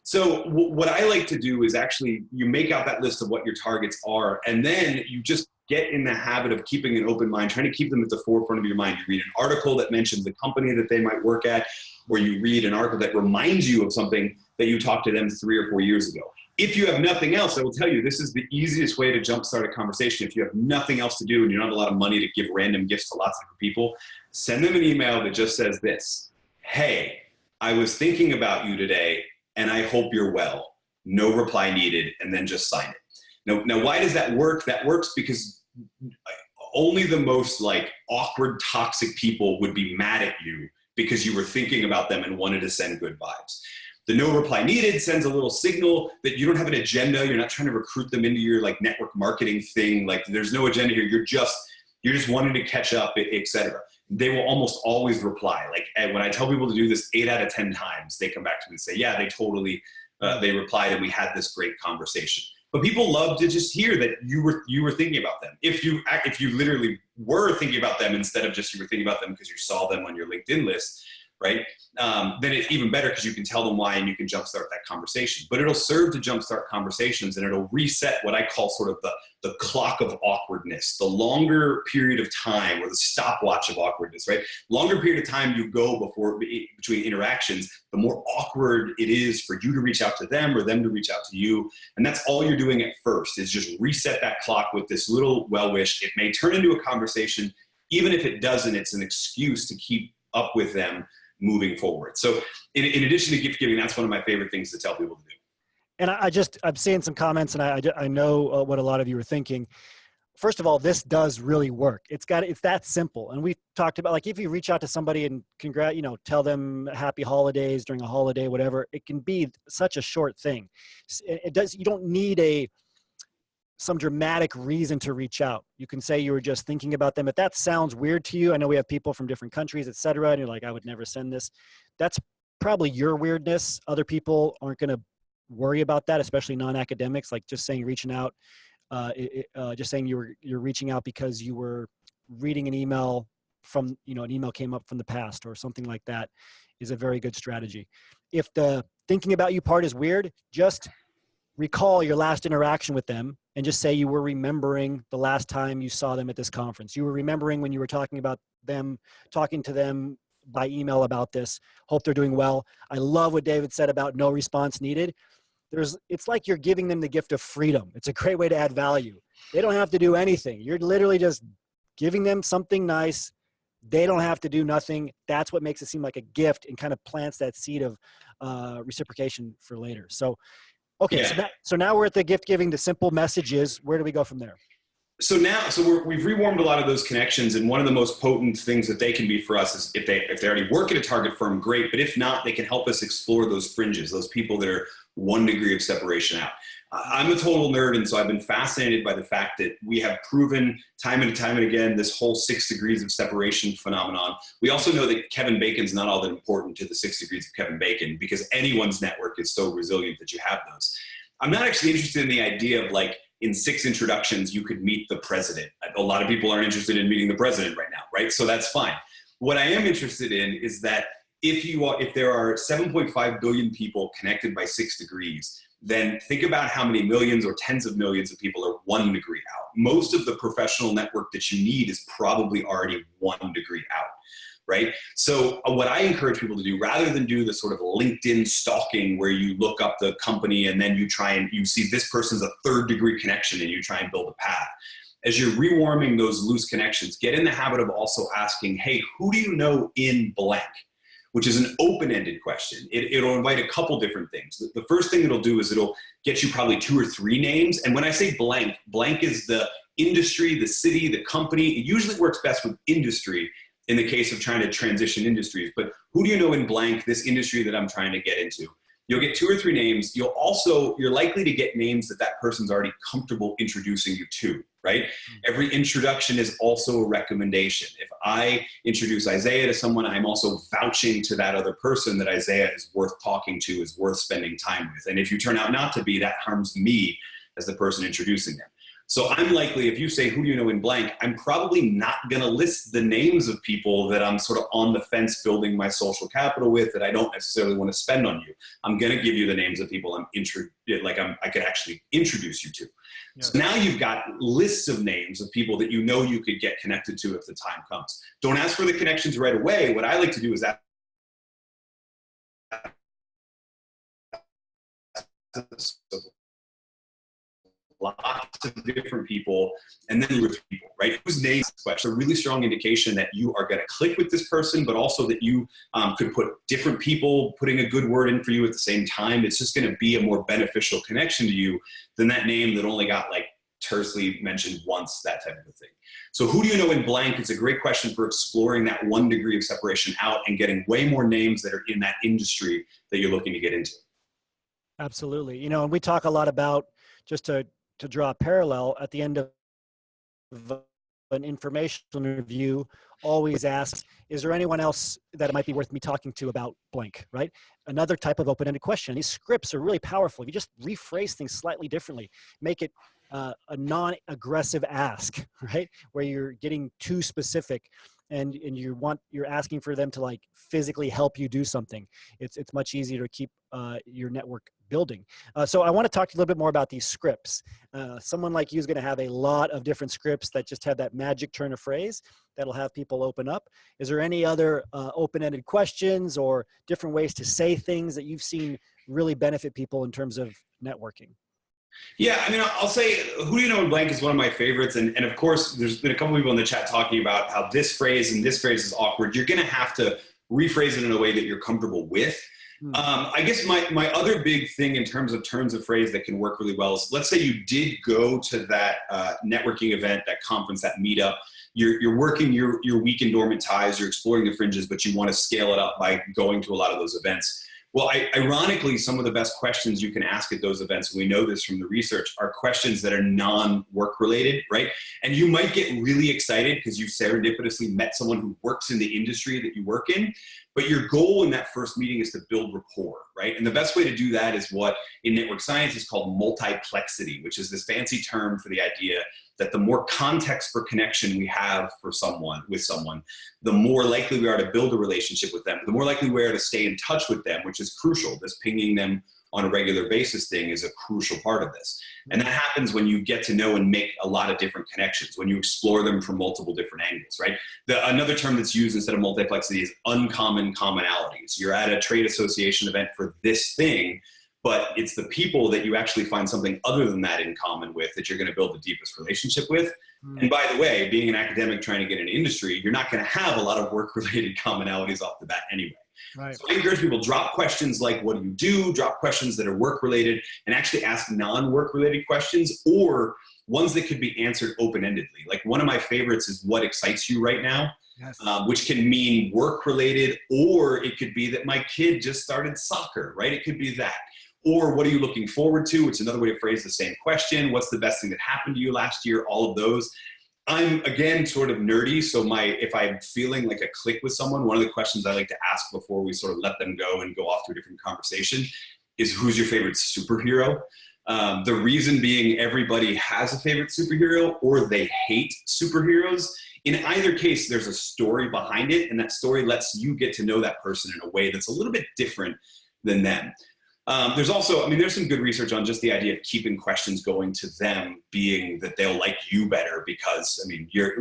So what I like to do is actually you make out that list of what your targets are, and then you just get in the habit of keeping an open mind, trying to keep them at the forefront of your mind. You read an article that mentions the company that they might work at, or you read an article that reminds you of something that you talked to them 3 or 4 years ago. If you have nothing else, I will tell you, this is the easiest way to jumpstart a conversation. If you have nothing else to do and you don't have a lot of money to give random gifts to lots of different people, send them an email that just says this: hey, I was thinking about you today and I hope you're well. No reply needed, and then just sign it. Now why does that work? That works because only the most like awkward, toxic people would be mad at you because you were thinking about them and wanted to send good vibes. The no reply needed sends a little signal that you don't have an agenda. You're not trying to recruit them into your like network marketing thing. Like there's no agenda here. You're just wanting to catch up, etc. They will almost always reply. Like when I tell people to do this 8 out of 10 times, they come back to me and say, yeah, they totally, they replied and we had this great conversation. But people love to just hear that you were thinking about them. If you literally were thinking about them instead of just you were thinking about them because you saw them on your LinkedIn list, right? Then it's even better because you can tell them why and you can jumpstart that conversation. But it'll serve to jumpstart conversations and it'll reset what I call sort of the clock of awkwardness, the longer period of time or the stopwatch of awkwardness, right? Longer period of time you go between interactions, the more awkward it is for you to reach out to them or them to reach out to you. And that's all you're doing at first is just reset that clock with this little well-wish. It may turn into a conversation. Even if it doesn't, it's an excuse to keep up with them moving forward. So in addition to gift giving, that's one of my favorite things to tell people to do. And I'm seeing some comments and I know what a lot of you are thinking. First of all, this does really work. It's that simple. And we've talked about, like, if you reach out to somebody and tell them happy holidays during a holiday, whatever, it can be such a short thing. You don't need some dramatic reason to reach out. You can say you were just thinking about them. If that sounds weird to you, I know we have people from different countries, et cetera, and you're like, I would never send this. That's probably your weirdness. Other people aren't going to worry about that, especially non-academics, like just saying reaching out, just saying you're reaching out because you were reading an email from, an email came up from the past or something like that is a very good strategy. If the thinking about you part is weird, just recall your last interaction with them and just say you were remembering the last time you saw them at this conference. You were remembering when you were talking to them by email about this. Hope they're doing well. I love what David said about no response needed. It's like you're giving them the gift of freedom. It's a great way to add value. They don't have to do anything. You're literally just giving them something nice. They don't have to do nothing. That's what makes it seem like a gift and kind of plants that seed of reciprocation for later. So, okay, yeah. So now we're at the gift giving, the simple messages. Where do we go from there? So we've rewarmed a lot of those connections, and one of the most potent things that they can be for us is if they already work at a target firm, great. But if not, they can help us explore those fringes, those people that are 1 degree of separation out. I'm a total nerd, and so I've been fascinated by the fact that we have proven time and time and again this whole 6 degrees of separation phenomenon. We also know that Kevin Bacon's not all that important to the 6 degrees of Kevin Bacon because anyone's network is so resilient that you have those. I'm not actually interested in the idea of like in 6 introductions you could meet the president. A lot of people aren't interested in meeting the president right now, right? So that's fine. What I am interested in is that if there are 7.5 billion people connected by 6 degrees, then think about how many millions or tens of millions of people are 1 degree out. Most of the professional network that you need is probably already 1 degree out, right? So what I encourage people to do, rather than do the sort of LinkedIn stalking where you look up the company and then you see this person's a 3rd degree connection and you try and build a path. As you're rewarming those loose connections, get in the habit of also asking, hey, who do you know in blank? Which is an open-ended question. It'll invite a couple different things. The first thing it'll do is it'll get you probably 2 or 3 names. And when I say blank, blank is the industry, the city, the company. It usually works best with industry in the case of trying to transition industries. But who do you know in blank, this industry that I'm trying to get into? You'll get 2 or 3 names. You're likely to get names that person's already comfortable introducing you to, right? Every introduction is also a recommendation. If I introduce Isaiah to someone, I'm also vouching to that other person that Isaiah is worth talking to, is worth spending time with. And if you turn out not to be, that harms me as the person introducing them. So I'm likely, if you say, who do you know in blank, I'm probably not going to list the names of people that I'm sort of on the fence building my social capital with that I don't necessarily want to spend on you. I'm going to give you the names of people I could actually introduce you to. Yeah. So now you've got lists of names of people that you could get connected to if the time comes. Don't ask for the connections right away. What I like to do is ask lots of different people, and then with people, right? Whose names? It's a really strong indication that you are going to click with this person, but also that you could put different people putting a good word in for you at the same time. It's just going to be a more beneficial connection to you than that name that only got like tersely mentioned once, that type of a thing. So who do you know in blank? It's a great question for exploring that 1 degree of separation out and getting way more names that are in that industry that you're looking to get into. Absolutely. You know, and we talk a lot about, just to draw a parallel, at the end of an informational interview, always asks, is there anyone else that it might be worth me talking to about blank, right? Another type of open-ended question. These scripts are really powerful. If you just rephrase things slightly differently, make it a non-aggressive ask, right? Where you're getting too specific and you're asking for them to like physically help you do something. It's much easier to keep your network building. So I want to talk to you a little bit more about these scripts. Someone like you is going to have a lot of different scripts that just have that magic turn of phrase that'll have people open up. Is there any other open-ended questions or different ways to say things that you've seen really benefit people in terms of networking? Yeah, I mean, I'll say, who do you know in blank is one of my favorites. And of course, there's been a couple people in the chat talking about how this phrase and this phrase is awkward. You're going to have to rephrase it in a way that you're comfortable with. I guess my other big thing in terms of turns of phrase that can work really well is, let's say you did go to that networking event, that conference, that meetup. You're working your week in dormant ties, you're exploring the fringes, but you want to scale it up by going to a lot of those events. Well, ironically, some of the best questions you can ask at those events, and we know this from the research, are questions that are non-work related, right? And you might get really excited because you serendipitously met someone who works in the industry that you work in, but your goal in that first meeting is to build rapport, right? And the best way to do that is what in network science is called multiplexity, which is this fancy term for the idea that the more context for connection we have with someone, the more likely we are to build a relationship with them, the more likely we are to stay in touch with them, which is crucial. This pinging them on a regular basis thing is a crucial part of this. And that happens when you get to know and make a lot of different connections, when you explore them from multiple different angles, right? Another term that's used instead of multiplexity is uncommon commonalities. You're at a trade association event for this thing, but it's the people that you actually find something other than that in common with that you're going to build the deepest relationship with. And by the way, being an academic trying to get an industry, you're not going to have a lot of work-related commonalities off the bat anyway. Right. So I encourage people, drop questions like, what do you do? Drop questions that are work-related, and actually ask non-work-related questions, or ones that could be answered open-endedly. Like, one of my favorites is, what excites you right now? Yes. Which can mean work-related, or it could be that my kid just started soccer, right? It could be that. Or what are you looking forward to? It's another way to phrase the same question. What's the best thing that happened to you last year? All of those. I'm, again, sort of nerdy, so if I'm feeling like a click with someone, one of the questions I like to ask before we sort of let them go and go off to a different conversation is, who's your favorite superhero? The reason being, everybody has a favorite superhero, or they hate superheroes. In either case, there's a story behind it, and that story lets you get to know that person in a way that's a little bit different than them. There's also, there's some good research on just the idea of keeping questions going to them, being that they'll like you better, because,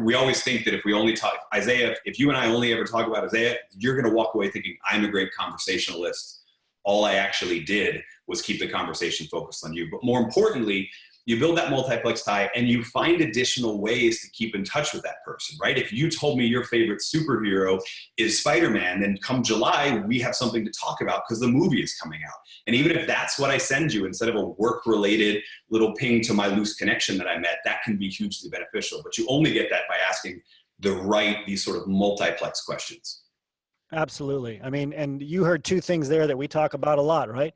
we always think that if we only talk, Isaiah, if you and I only ever talk about Isaiah, you're going to walk away thinking, I'm a great conversationalist. All I actually did was keep the conversation focused on you. But more importantly, you build that multiplex tie and you find additional ways to keep in touch with that person, right? If you told me your favorite superhero is Spider-Man, then come July, we have something to talk about because the movie is coming out. And even if that's what I send you, instead of a work-related little ping to my loose connection that I met, that can be hugely beneficial. But you only get that by asking these sort of multiplex questions. Absolutely. And you heard two things there that we talk about a lot, right?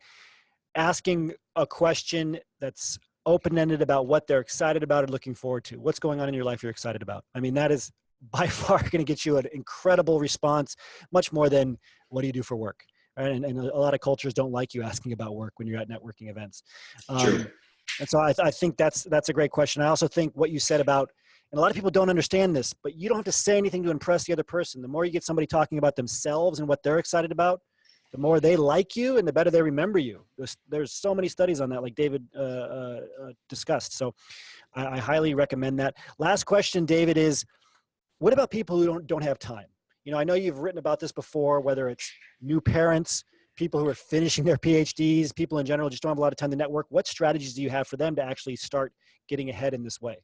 Asking a question that's open-ended about what they're excited about and looking forward to. What's going on in your life you're excited about? That is by far going to get you an incredible response, much more than, what do you do for work? Right? And a lot of cultures don't like you asking about work when you're at networking events. Sure. And so I think that's a great question. I also think what you said about, and a lot of people don't understand this, but you don't have to say anything to impress the other person. The more you get somebody talking about themselves and what they're excited about, the more they like you and the better they remember you. There's so many studies on that, like David discussed. So I highly recommend that. Last question, David, is, what about people who don't have time? I know you've written about this before, whether it's new parents, people who are finishing their PhDs, people in general just don't have a lot of time to network. What strategies do you have for them to actually start getting ahead in this way?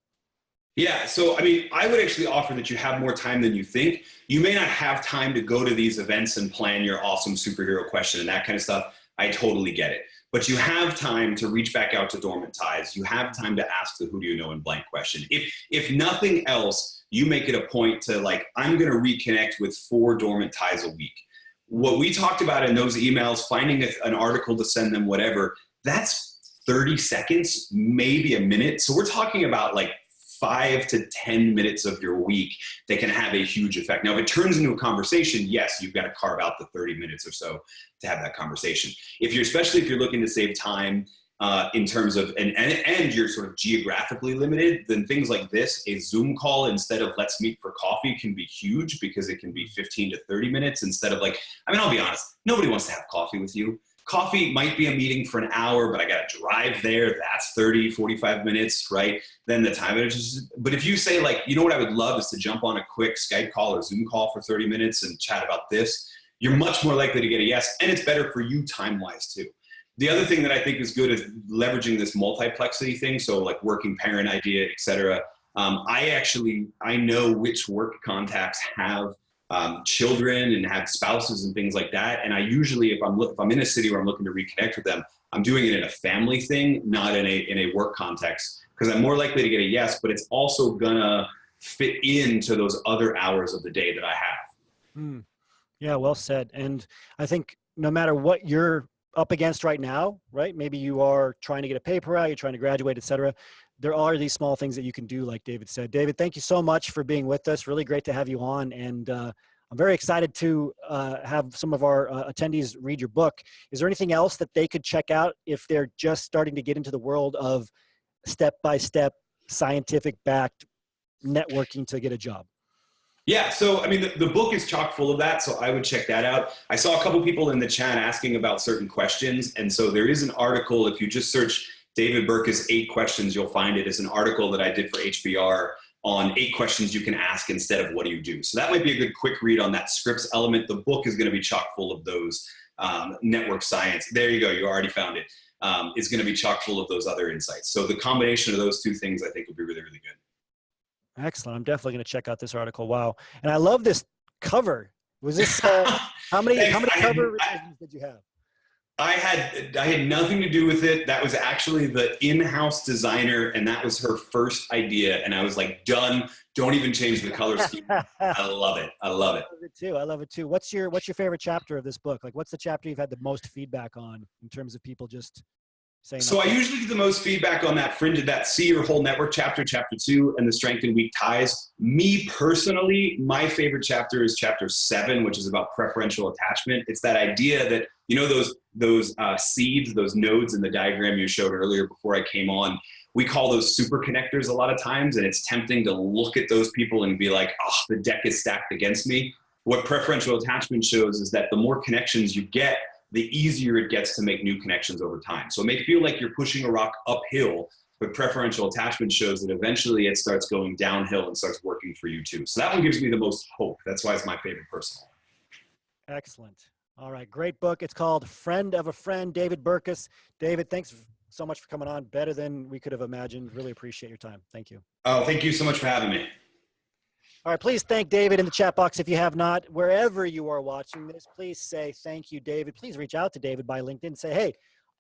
Yeah, so I would actually offer that you have more time than you think. You may not have time to go to these events and plan your awesome superhero question and that kind of stuff. I totally get it. but you have time to reach back out to dormant ties. You have time to ask the who do you know in blank question. If nothing else, you make it a point to like, I'm going to reconnect with 4 dormant ties a week. What we talked about in those emails, finding an article to send them, whatever, that's 30 seconds, maybe a minute. So we're talking about like 5 to 10 minutes of your week that can have a huge effect. Now, if it turns into a conversation, yes, you've got to carve out the 30 minutes or so to have that conversation. Especially if you're looking to save time in terms of, and you're sort of geographically limited, then things like this, a Zoom call instead of let's meet for coffee can be huge because it can be 15 to 30 minutes instead of like, I mean, I'll be honest, nobody wants to have coffee with you. Coffee might be a meeting for an hour, but I got to drive there. That's 30, 45 minutes, right? Then the time but if you say like, you know what I would love is to jump on a quick Skype call or Zoom call for 30 minutes and chat about this, you're much more likely to get a yes. And it's better for you time-wise too. The other thing that I think is good is leveraging this multiplexity thing. So like working parent idea, et cetera. I know which work contacts have children and have spouses and things like that. And I usually, if I'm in a city where I'm looking to reconnect with them, I'm doing it in a family thing, not in a work context, because I'm more likely to get a yes, but it's also gonna fit into those other hours of the day that I have. Yeah, well said. And I think no matter what you're up against right now, right? Maybe you are trying to get a paper out, you're trying to graduate, et cetera. There are these small things that you can do, like David said. David, thank you so much for being with us. Really great to have you on. And I'm very excited to have some of our attendees read your book. Is there anything else that they could check out if they're just starting to get into the world of step-by-step, scientific-backed networking to get a job? Yeah, so I mean, the book is chock full of that, so I would check that out. I saw a couple people in the chat asking about certain questions, and so there is an article, if you just search David Burkus 8 questions, you'll find it. It's an article that I did for HBR on 8 questions you can ask instead of what do you do. So that might be a good quick read on that scripts element. The book is going to be chock full of those network science. There you go, you already found it. It's going to be chock full of those other insights. So the combination of those 2 things I think will be really, really good. Excellent. I'm definitely going to check out this article. Wow. And I love this cover. Was this, how many cover revisions did you have? I had nothing to do with it. That was actually the in-house designer, and that was her first idea. And I was like, done. Don't even change the color scheme. I love it. I love it. I love it too. I love it too. What's your favorite chapter of this book? Like, what's the chapter you've had the most feedback on in terms of people just saying? So I usually get the most feedback on that See Your Whole Network chapter 2, and the Strength and Weak Ties. Me personally, my favorite chapter is chapter 7, which is about preferential attachment. It's that idea that, you know, those seeds, those nodes in the diagram you showed earlier before I came on, we call those super connectors a lot of times, and it's tempting to look at those people and be like, oh, the deck is stacked against me. What preferential attachment shows is that the more connections you get, the easier it gets to make new connections over time. So it may feel like you're pushing a rock uphill, but preferential attachment shows that eventually it starts going downhill and starts working for you too. So that one gives me the most hope. That's why it's my favorite personal. Excellent. All right. Great book. It's called Friend of a Friend, David Burkus. David, thanks so much for coming on. Better than we could have imagined. Really appreciate your time. Thank you. Oh, thank you so much for having me. All right, please thank David in the chat box if you have not. Wherever you are watching this, please say thank you, David. Please reach out to David by LinkedIn and say, hey,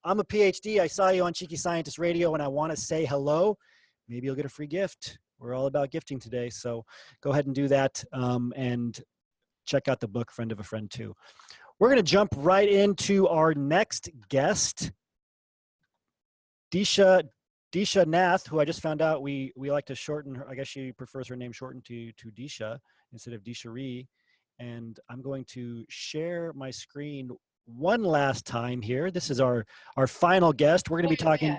I'm a PhD. I saw you on Cheeky Scientist Radio and I want to say hello. Maybe you'll get a free gift. We're all about gifting today. So go ahead and do that and check out the book, Friend of a Friend, too. We're going to jump right into our next guest, Disha Nath, who I just found out we like to shorten her. I guess she prefers her name shortened to Disha instead of Dishari. And I'm going to share my screen one last time here. This is our final guest. We're going to be talking.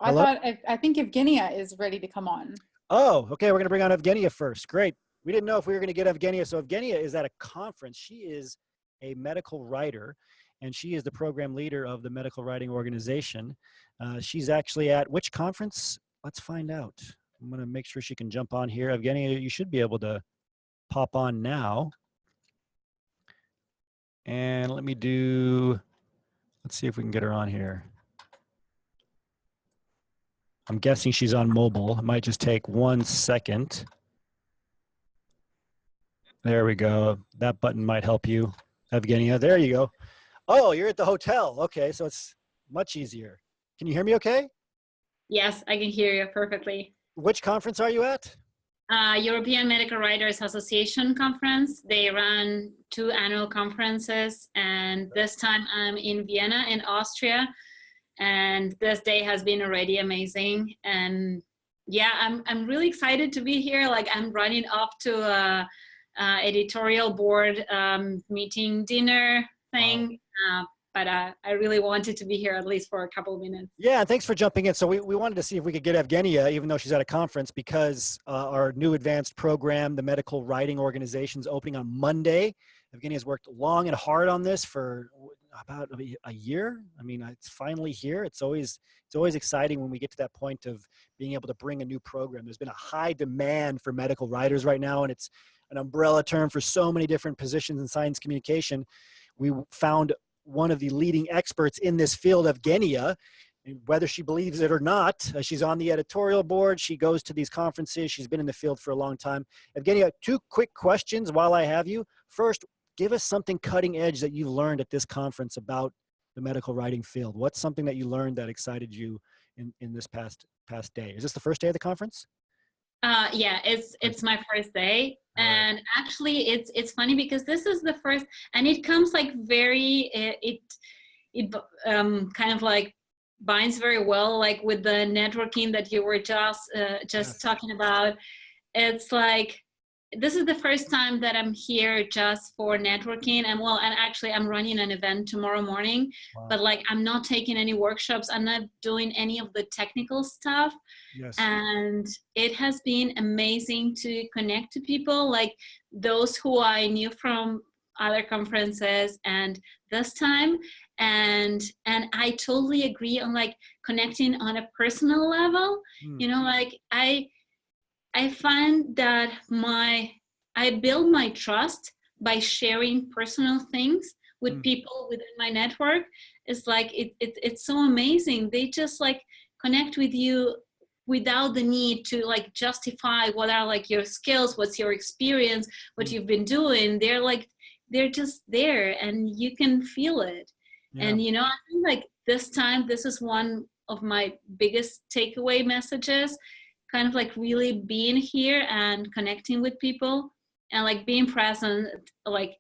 I think Evgenia is ready to come on. Oh, okay. We're going to bring on Evgenia first. Great. We didn't know if we were going to get Evgenia. So Evgenia is at a conference. She is a medical writer, and she is the program leader of the Medical Writing Organization. She's actually at which conference? Let's find out. I'm going to make sure she can jump on here. Evgenia, you should be able to pop on now. And let's see if we can get her on here. I'm guessing she's on mobile. It might just take 1 second. There we go. That button might help you, Evgenia. There you go. Oh, you're at the hotel. Okay, so it's Much easier. Can you hear me okay? Yes, I can hear you perfectly. Which conference are you at? European Medical Writers Association conference. They run 2 annual conferences, and this time I'm in Vienna in Austria, and this day has been already amazing. And yeah, I'm really excited to be here. Like, I'm running off to a editorial board meeting dinner thing. Wow. But I really wanted to be here at least for a couple of minutes. Yeah, thanks for jumping in. So we wanted to see if we could get Evgenia, even though she's at a conference, because our new advanced program, the Medical Writing Organization, is opening on Monday. Evgenia has worked long and hard on this for about a year. I mean, it's finally here. It's always exciting when we get to that point of being able to bring a new program. There's been a high demand for medical writers right now, and it's an umbrella term for so many different positions in science communication. We found one of the leading experts in this field, Evgenia, whether she believes it or not. She's on the editorial board. She goes to these conferences. She's been in the field for a long time. Evgenia, 2 quick questions while I have you. First, give us something cutting edge that you've learned at this conference about the medical writing field. What's something that you learned that excited you in this past day? Is this the first day of the conference? Yeah, it's my first day. And actually it's funny because this is the first, and it comes like very, it kind of like binds very well, like with the networking that you were just talking about. It's like, this is the first time that I'm here just for networking, and actually I'm running an event tomorrow morning. Wow. But like, I'm not taking any workshops. I'm not doing any of the technical stuff. Yes. And it has been amazing to connect to people, like those who I knew from other conferences and this time. And I totally agree on like connecting on a personal level. You know, like I find that I build my trust by sharing personal things with people within my network. It's like, it's so amazing. They just like connect with you without the need to like justify what are like your skills, what's your experience, what you've been doing. They're just there and you can feel it. Yeah. And, you know, I think like this time, this is one of my biggest takeaway messages, kind of like really being here and connecting with people and like being present, like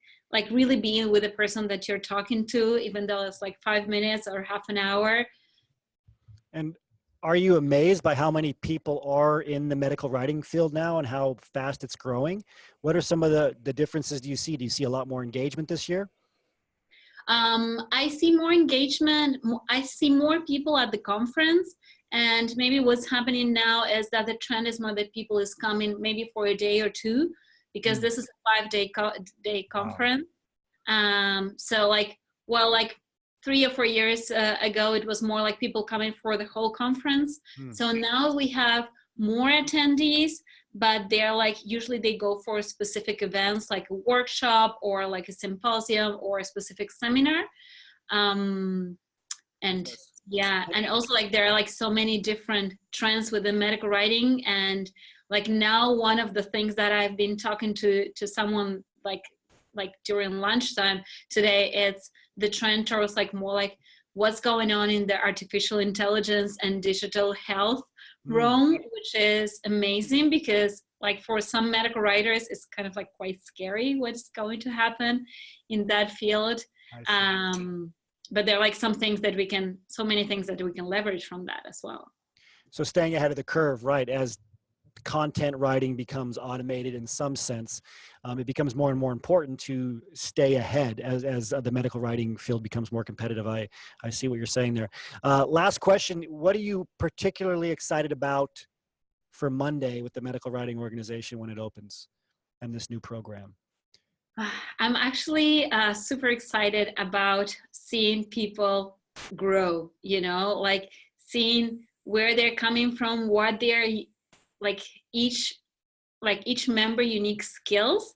really being with the person that you're talking to, even though it's like 5 minutes or half an hour. And are you amazed by how many people are in the medical writing field now and how fast it's growing? What are some of the differences do you see? Do you see a lot more engagement this year? I see more engagement. I see more people at the conference. And maybe what's happening now is that the trend is more that people is coming maybe for a day or 2, because this is a 5-day conference. Wow. So like, well, like 3 or 4 years ago, it was more like people coming for the whole conference. So now we have more attendees, but they're like, usually they go for specific events like a workshop or like a symposium or a specific seminar. And yeah, and also like there are like so many different trends within medical writing, and like now one of the things that I've been talking to someone like during lunchtime today, it's the trend towards like more like what's going on in the artificial intelligence and digital health realm, which is amazing because like for some medical writers, it's kind of like quite scary what's going to happen in that field. But there are like so many things that we can leverage from that as well. So staying ahead of the curve, right? As content writing becomes automated in some sense, it becomes more and more important to stay ahead as the medical writing field becomes more competitive. I see what you're saying there. Last question. What are you particularly excited about for Monday with the Medical Writing Organization when it opens and this new program? I'm actually super excited about seeing people grow, you know, like seeing where they're coming from, what they're like each member unique skills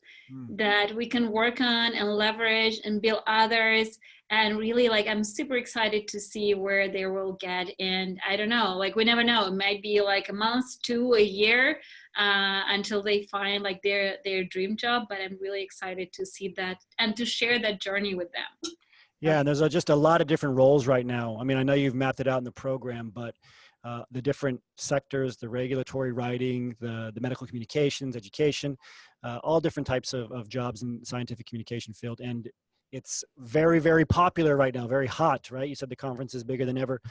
that we can work on and leverage and build others. And really, like, I'm super excited to see where they will get. And I don't know, like, we never know. It might be like a month to a year until they find like their dream job. But I'm really excited to see that and to share that journey with them. Yeah, and there's just a lot of different roles right now. I mean, I know you've mapped it out in the program, but the different sectors, the regulatory writing, the medical communications, education, all different types of jobs in the scientific communication field. And it's very, very popular right now, very hot, right? You said the conference is bigger than ever.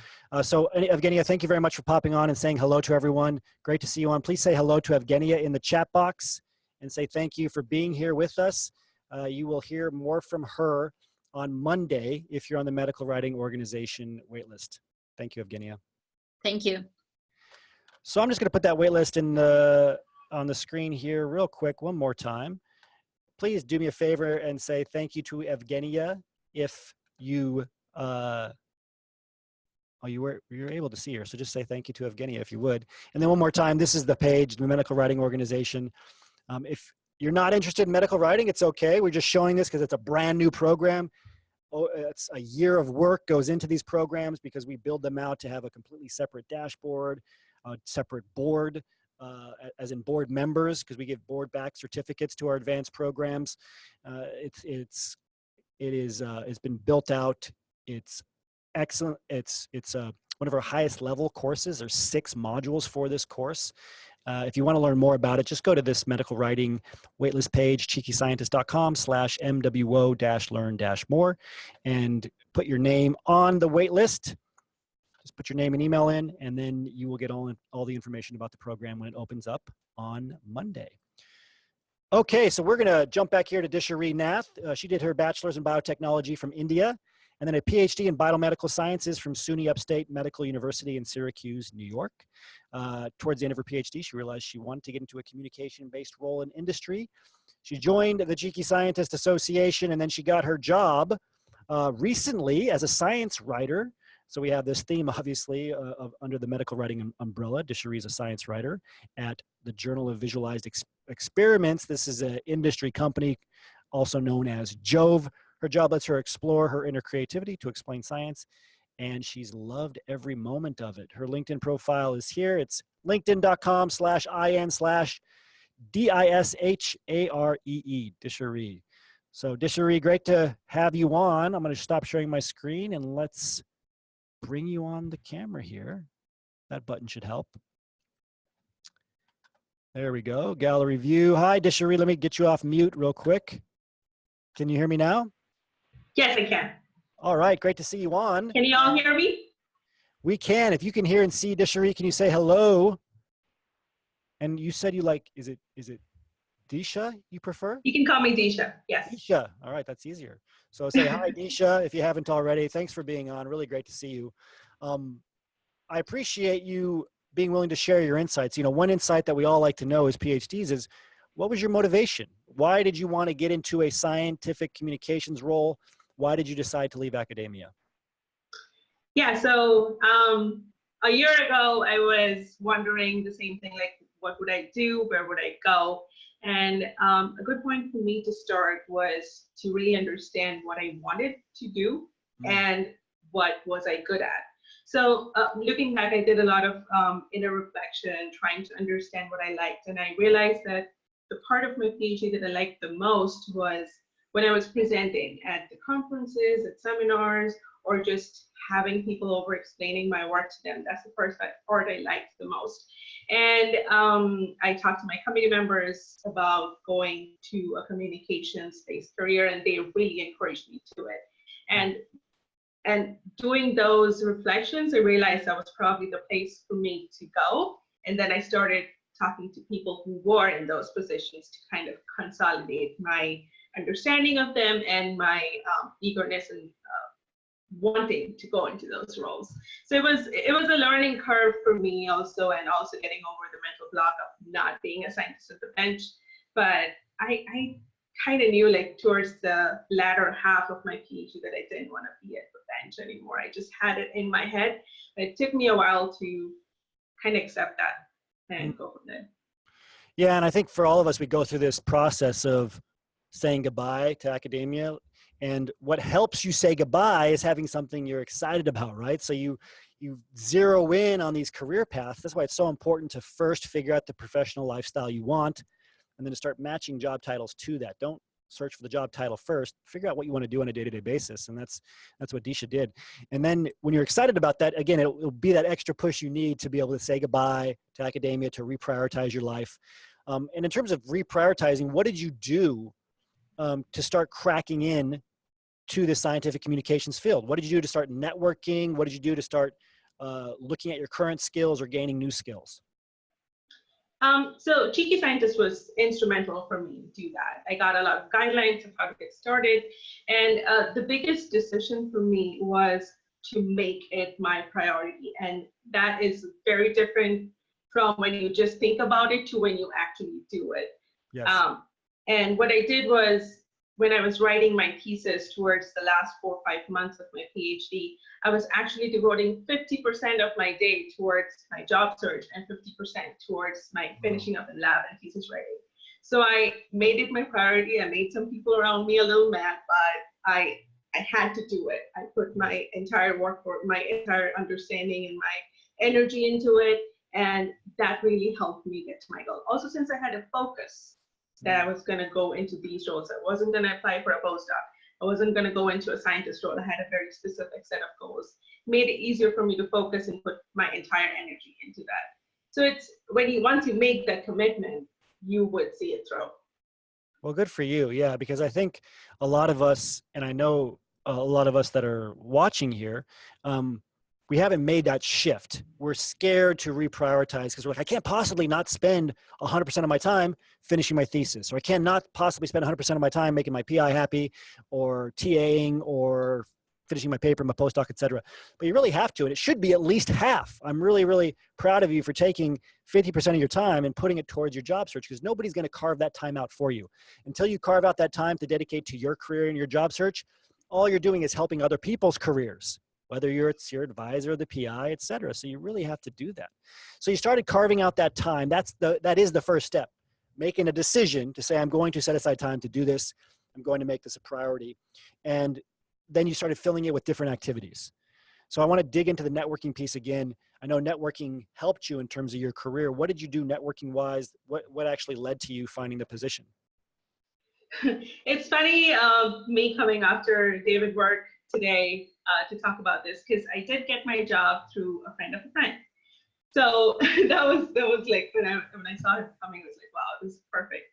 So Evgenia, thank you very much for popping on and saying hello to everyone. Great to see you on. Please say hello to Evgenia in the chat box and say thank you for being here with us. You will hear more from her on Monday if you're on the medical writing organization waitlist. Thank you, Evgenia. Thank you. So I'm just going to put that waitlist on the screen here real quick one more time. Please do me a favor and say thank you to Evgenia if you you're able to see her. So just say thank you to Evgenia if you would. And then one more time, this is the page, the medical writing organization. If you're not interested in medical writing, it's okay. We're just showing this because it's a brand new program. It's a year of work goes into these programs because we build them out to have a completely separate dashboard, a separate board, as in board members, because we give board back certificates to our advanced programs. It's been built out. It's excellent. It's one of our highest level courses. There's 6 modules for this course. If you want to learn more about it, just go to this medical writing waitlist page, cheekyscientist.com/MWO-learn-more, and put your name on the waitlist. Just put your name and email in, and then you will get all the information about the program when it opens up on Monday. Okay, so we're going to jump back here to Dishari Nath. She did her bachelor's in biotechnology from India, and then a PhD in biomedical sciences from SUNY Upstate Medical University in Syracuse, New York. Towards the end of her PhD, she realized she wanted to get into a communication-based role in industry. She joined the Cheeky Scientist Association, and then she got her job recently as a science writer. So we have this theme, obviously, under the medical writing umbrella. Dishari is a science writer at the Journal of Visualized Experiments. This is an industry company also known as Jove. Her job lets her explore her inner creativity to explain science, and she's loved every moment of it. Her LinkedIn profile is here. It's linkedin.com/in/DISHAREE, Dishari. So Dishari, great to have you on. I'm going to stop sharing my screen and let's bring you on the camera here. That button should help. There we go. Gallery view. Hi, Dishari. Let me get you off mute real quick. Can you hear me now? Yes, I can. All right. Great to see you on. Can you all hear me? We can. If you can hear and see Dishari, can you say hello? And you said you like, is it Disha you prefer? You can call me Disha. Yes. Disha. All right. That's easier. So say hi, Disha, if you haven't already. Thanks for being on. Really great to see you. I appreciate you being willing to share your insights. You know, one insight that we all like to know as PhDs is, what was your motivation? Why did you want to get into a scientific communications role? Why did you decide to leave academia? Yeah, so a year ago, I was wondering the same thing, like, what would I do? Where would I go? And a good point for me to start was to really understand what I wanted to do and what was I good at. So looking back, I did a lot of inner reflection, trying to understand what I liked. And I realized that the part of my PhD that I liked the most was when I was presenting at the conferences, at seminars, or just having people over explaining my work to them. That's the first part I liked the most. And I talked to my committee members about going to a communications-based career, and they really encouraged me to it. And doing those reflections, I realized that was probably the place for me to go. And then I started talking to people who were in those positions to kind of consolidate my understanding of them and my eagerness and wanting to go into those roles. So it was a learning curve for me also, and also getting over the mental block of not being a scientist at the bench. But I kind of knew, like, towards the latter half of my PhD that I didn't want to be at the bench anymore. I just had it in my head. It took me a while to kind of accept that and go from there. Yeah, and I think for all of us, we go through this process of saying goodbye to academia. And what helps you say goodbye is having something you're excited about, right? So you zero in on these career paths. That's why it's so important to first figure out the professional lifestyle you want, and then to start matching job titles to that. Don't search for the job title first, figure out what you want to do on a day-to-day basis. And that's what Disha did. And then when you're excited about that, again, it'll be that extra push you need to be able to say goodbye to academia, to reprioritize your life. And in terms of reprioritizing, what did you do to start cracking in to the scientific communications field? What did you do to start networking? What did you do to start looking at your current skills or gaining new skills? So Cheeky Scientist was instrumental for me to do that. I got a lot of guidelines of how to get started. And the biggest decision for me was to make it my priority. And that is very different from when you just think about it to when you actually do it. Yes. And what I did was, when I was writing my thesis towards the last 4 or 5 months of my PhD, I was actually devoting 50% of my day towards my job search and 50% towards my finishing up in lab and thesis writing. So I made it my priority. I made some people around me a little mad, but I had to do it. I put my entire work, for my entire understanding and my energy into it, and that really helped me get to my goal. Also, since I had a focus that I was going to go into these roles. I wasn't going to apply for a postdoc. I wasn't going to go into a scientist role. I had a very specific set of goals. Made it easier for me to focus and put my entire energy into that. So it's once you make that commitment, you would see it through. Well, good for you. Yeah, because I think a lot of us, and I know a lot of us that are watching here, we haven't made that shift. We're scared to reprioritize because we're like, I can't possibly not spend 100% of my time finishing my thesis, or I cannot possibly spend 100% of my time making my PI happy, or TAing, or finishing my paper, my postdoc, et cetera. But you really have to, and it should be at least half. I'm really, really proud of you for taking 50% of your time and putting it towards your job search, because nobody's going to carve that time out for you. Until you carve out that time to dedicate to your career and your job search, all you're doing is helping other people's careers, whether it's your advisor, the PI, et cetera. So you really have to do that. So you started carving out that time. That is the first step, making a decision to say, I'm going to set aside time to do this. I'm going to make this a priority. And then you started filling it with different activities. So I want to dig into the networking piece again. I know networking helped you in terms of your career. What did you do networking wise? What actually led to you finding the position? It's funny, me coming after David work today to talk about this, because I did get my job through a friend of a friend. So that was like, when I saw it coming, I was like, wow, this is perfect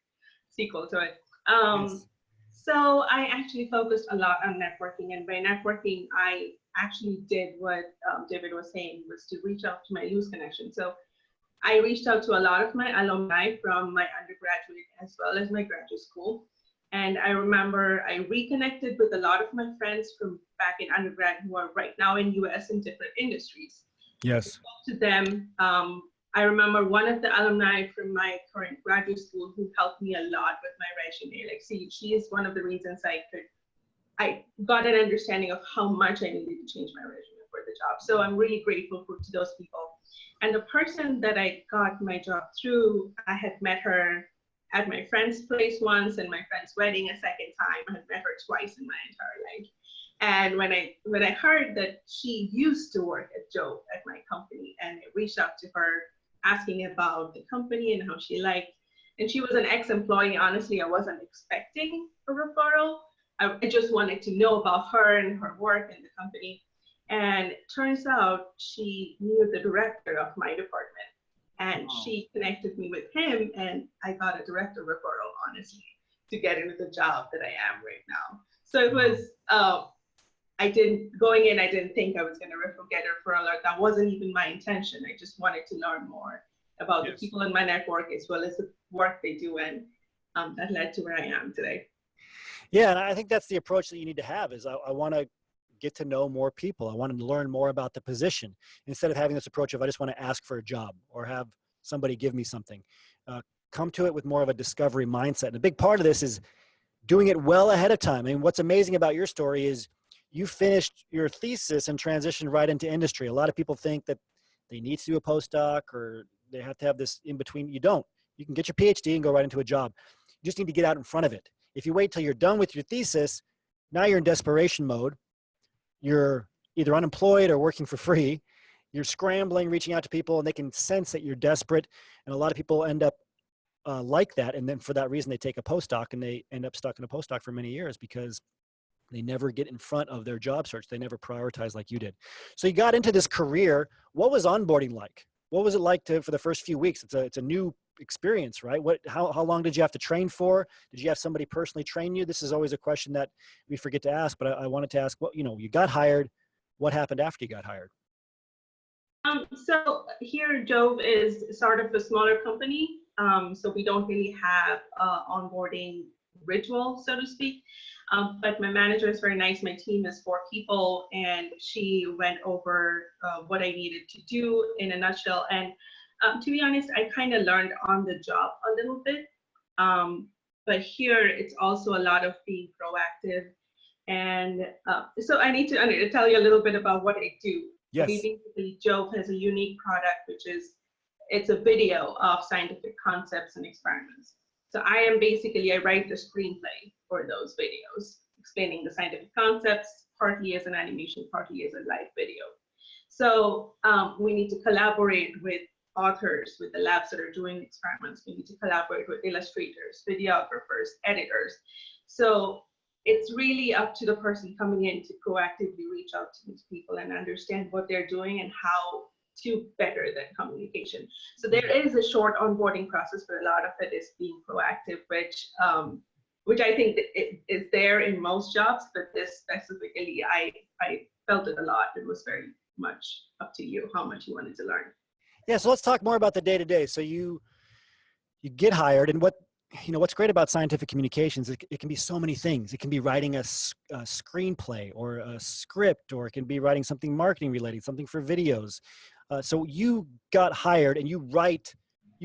sequel to it. Yes. So I actually focused a lot on networking, and by networking, I actually did what David was saying, was to reach out to my loose connections. So I reached out to a lot of my alumni from my undergraduate as well as my graduate school. And I remember I reconnected with a lot of my friends from back in undergrad who are right now in US in different industries. Yes. I spoke to them. I remember one of the alumni from my current graduate school who helped me a lot with my resume. Like, she is one of the reasons I got an understanding of how much I needed to change my resume for the job. So I'm really grateful to those people. And the person that I got my job through, I had met her at my friend's place once, and my friend's wedding a second time. I had met her twice in my entire life. And when I heard that she used to work at Joe at my company, and I reached out to her asking about the company and how she liked, and she was an ex-employee. Honestly, I wasn't expecting a referral. I just wanted to know about her and her work and the company. And it turns out she knew the director of my department. And she connected me with him, and I got a director referral, honestly, to get into the job that I am right now. So it was, I didn't think I was going to get a referral. That wasn't even my intention. I just wanted to learn more about the people in my network as well as the work they do, and that led to where I am today. Yeah, and I think that's the approach that you need to have, is I want to get to know more people. I want to learn more about the position, instead of having this approach of I just want to ask for a job or have somebody give me something. Come to it with more of a discovery mindset. And a big part of this is doing it well ahead of time. I mean, what's amazing about your story is you finished your thesis and transitioned right into industry. A lot of people think that they need to do a postdoc or they have to have this in between. You don't. You can get your PhD and go right into a job. You just need to get out in front of it. If you wait till you're done with your thesis, now you're in desperation mode. You're either unemployed or working for free. You're scrambling, reaching out to people, and they can sense that you're desperate. And a lot of people end up like that, and then for that reason they take a postdoc and they end up stuck in a postdoc for many years because they never get in front of their job search. They never prioritize like you did. So you got into this career. What was onboarding like? What was it like for the first few weeks? It's a new experience, right? How long did you have to train for? Did you have somebody personally train you? This is always a question that we forget to ask, but I wanted to ask, you got hired. What happened after you got hired? So here, Jove is sort of a smaller company. So we don't really have onboarding ritual, so to speak. But my manager is very nice. My team is 4 people, and she went over what I needed to do in a nutshell. And to be honest, I kind of learned on the job a little bit. But here, it's also a lot of being proactive. And so I need to tell you a little bit about what I do. Yes. Basically, Jove has a unique product, which is it's a video of scientific concepts and experiments. So I write the screenplay for those videos, explaining the scientific concepts, partly as an animation, partly as a live video. So we need to collaborate with authors, with the labs that are doing experiments. We need to collaborate with illustrators, videographers, editors. So it's really up to the person coming in to proactively reach out to these people and understand what they're doing and how to better that communication. So there is a short onboarding process, but a lot of it is being proactive, which I think is there in most jobs, but this specifically, I felt it a lot. It was very much up to you how much you wanted to learn. Yeah, so let's talk more about the day-to-day. So you get hired, and what's great about scientific communications, it can be so many things. It can be writing a screenplay or a script, or it can be writing something marketing related, something for videos. So you got hired and you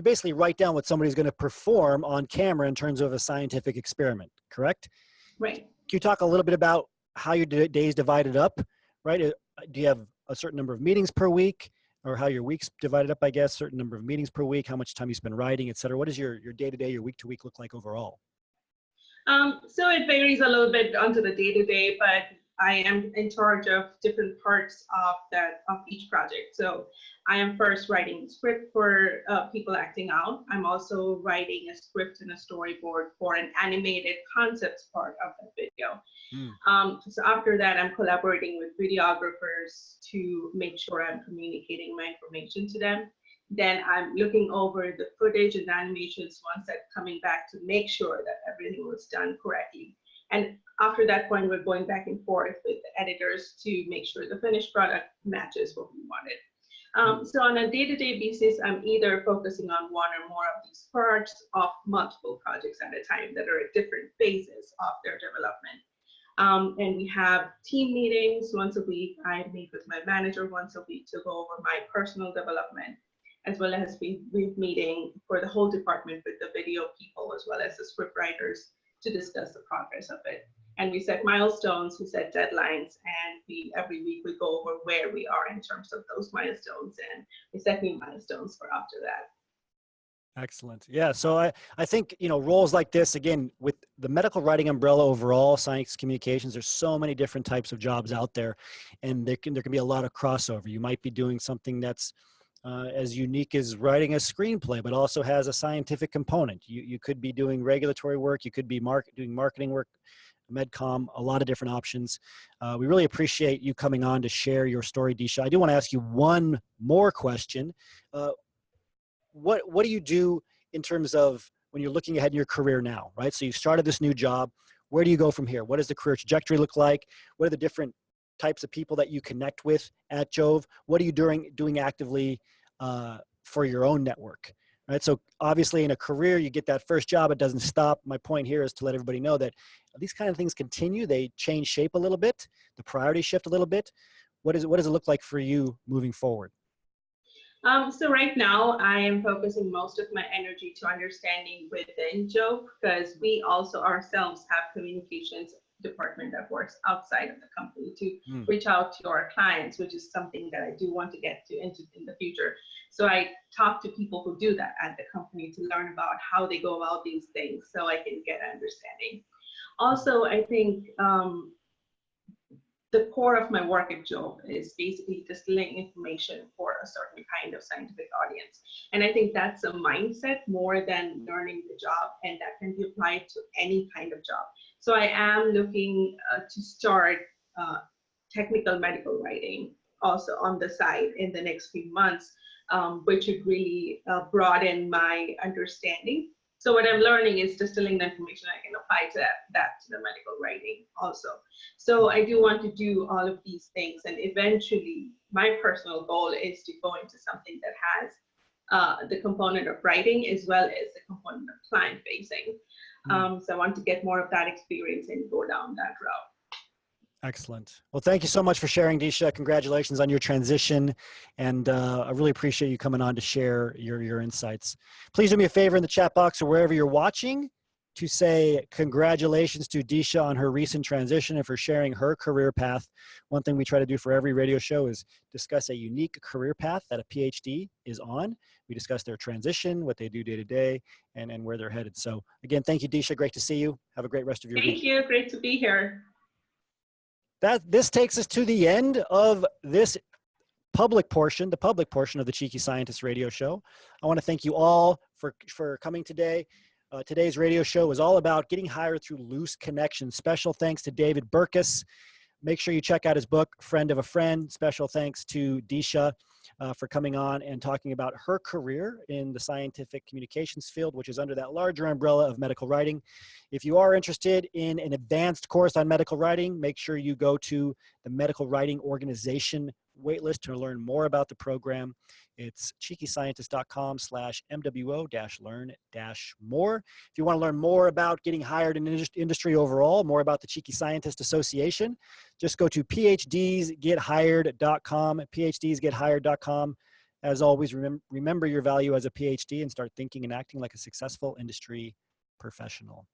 basically write down what somebody's going to perform on camera in terms of a scientific experiment, correct? Right. Can you talk a little bit about how your days divided up, right? Do you have a certain number of meetings per week, or how your week's divided up, I guess, certain number of meetings per week, how much time you spend writing, et cetera? What does your day-to-day, your week-to-week look like overall? So it varies a little bit onto the day-to-day, but I am in charge of different parts of each project. So I am first writing the script for people acting out. I'm also writing a script and a storyboard for an animated concepts part of the video. So after that, I'm collaborating with videographers to make sure I'm communicating my information to them. Then I'm looking over the footage and the animations once that's coming back to make sure that everything was done correctly. And after that point, we're going back and forth with the editors to make sure the finished product matches what we wanted. So on a day-to-day basis, I'm either focusing on one or more of these parts of multiple projects at a time that are at different phases of their development. And we have team meetings once a week. I meet with my manager once a week to go over my personal development, as well as we're meeting for the whole department with the video people, as well as the script writers, to discuss the progress of it. And we set milestones, we set deadlines, and every week we go over where we are in terms of those milestones, and we set new milestones for after that. Excellent. Yeah. So I think, roles like this, again, with the medical writing umbrella overall, science communications, there's so many different types of jobs out there, and there can be a lot of crossover. You might be doing something that's as unique as writing a screenplay, but also has a scientific component. You could be doing regulatory work. You could be doing marketing work, MedCom, a lot of different options. We really appreciate you coming on to share your story, Disha. I do want to ask you one more question. What do you do in terms of when you're looking ahead in your career now, right? So you've started this new job. Where do you go from here? What does the career trajectory look like? What are the different types of people that you connect with at Jove? What are you doing actively for your own network, right? So obviously in a career, you get that first job, it doesn't stop. My point here is to let everybody know that these kind of things continue. They change shape a little bit. The priorities shift a little bit. What does it look like for you moving forward? So right now, I am focusing most of my energy to understanding within Jove, because we also ourselves have communications department that works outside of the company to reach out to our clients, which is something that I do want to get to into in the future. So I talk to people who do that at the company to learn about how they go about these things so I can get an understanding. Also, I think the core of my work at Joe is basically distilling information for a certain kind of scientific audience. And I think that's a mindset more than learning the job, and that can be applied to any kind of job. So I am looking to start technical medical writing also on the side in the next few months, which would really broaden my understanding. So what I'm learning is distilling the information I can apply to that to the medical writing also. So I do want to do all of these things, and eventually my personal goal is to go into something that has the component of writing as well as the component of client facing. So I want to get more of that experience and go down that route. Excellent. Well, thank you so much for sharing, Disha. Congratulations on your transition. And I really appreciate you coming on to share your insights. Please do me a favor in the chat box or wherever you're watching to say congratulations to Disha on her recent transition and for sharing her career path. One thing we try to do for every radio show is discuss a unique career path that a PhD is on. We discuss their transition, what they do day to day, and where they're headed. So again, thank you, Disha. Great to see you. Have a great rest of your week. Thank you. Great to be here. This takes us to the end of this public portion, the public portion of the Cheeky Scientist radio show. I want to thank you all for coming today. Today's radio show is all about getting hired through loose connections. Special thanks to David Burkus. Make sure you check out his book, Friend of a Friend. Special thanks to Disha for coming on and talking about her career in the scientific communications field, which is under that larger umbrella of medical writing. If you are interested in an advanced course on medical writing, make sure you go to the Medical Writing Organization waitlist to learn more about the program. It's cheekyscientist.com/MWO-learn-more. If you want to learn more about getting hired in industry overall, more about the Cheeky Scientist Association, just go to PhDsGetHired.com, PhDsGetHired.com. As always, remember your value as a PhD and start thinking and acting like a successful industry professional.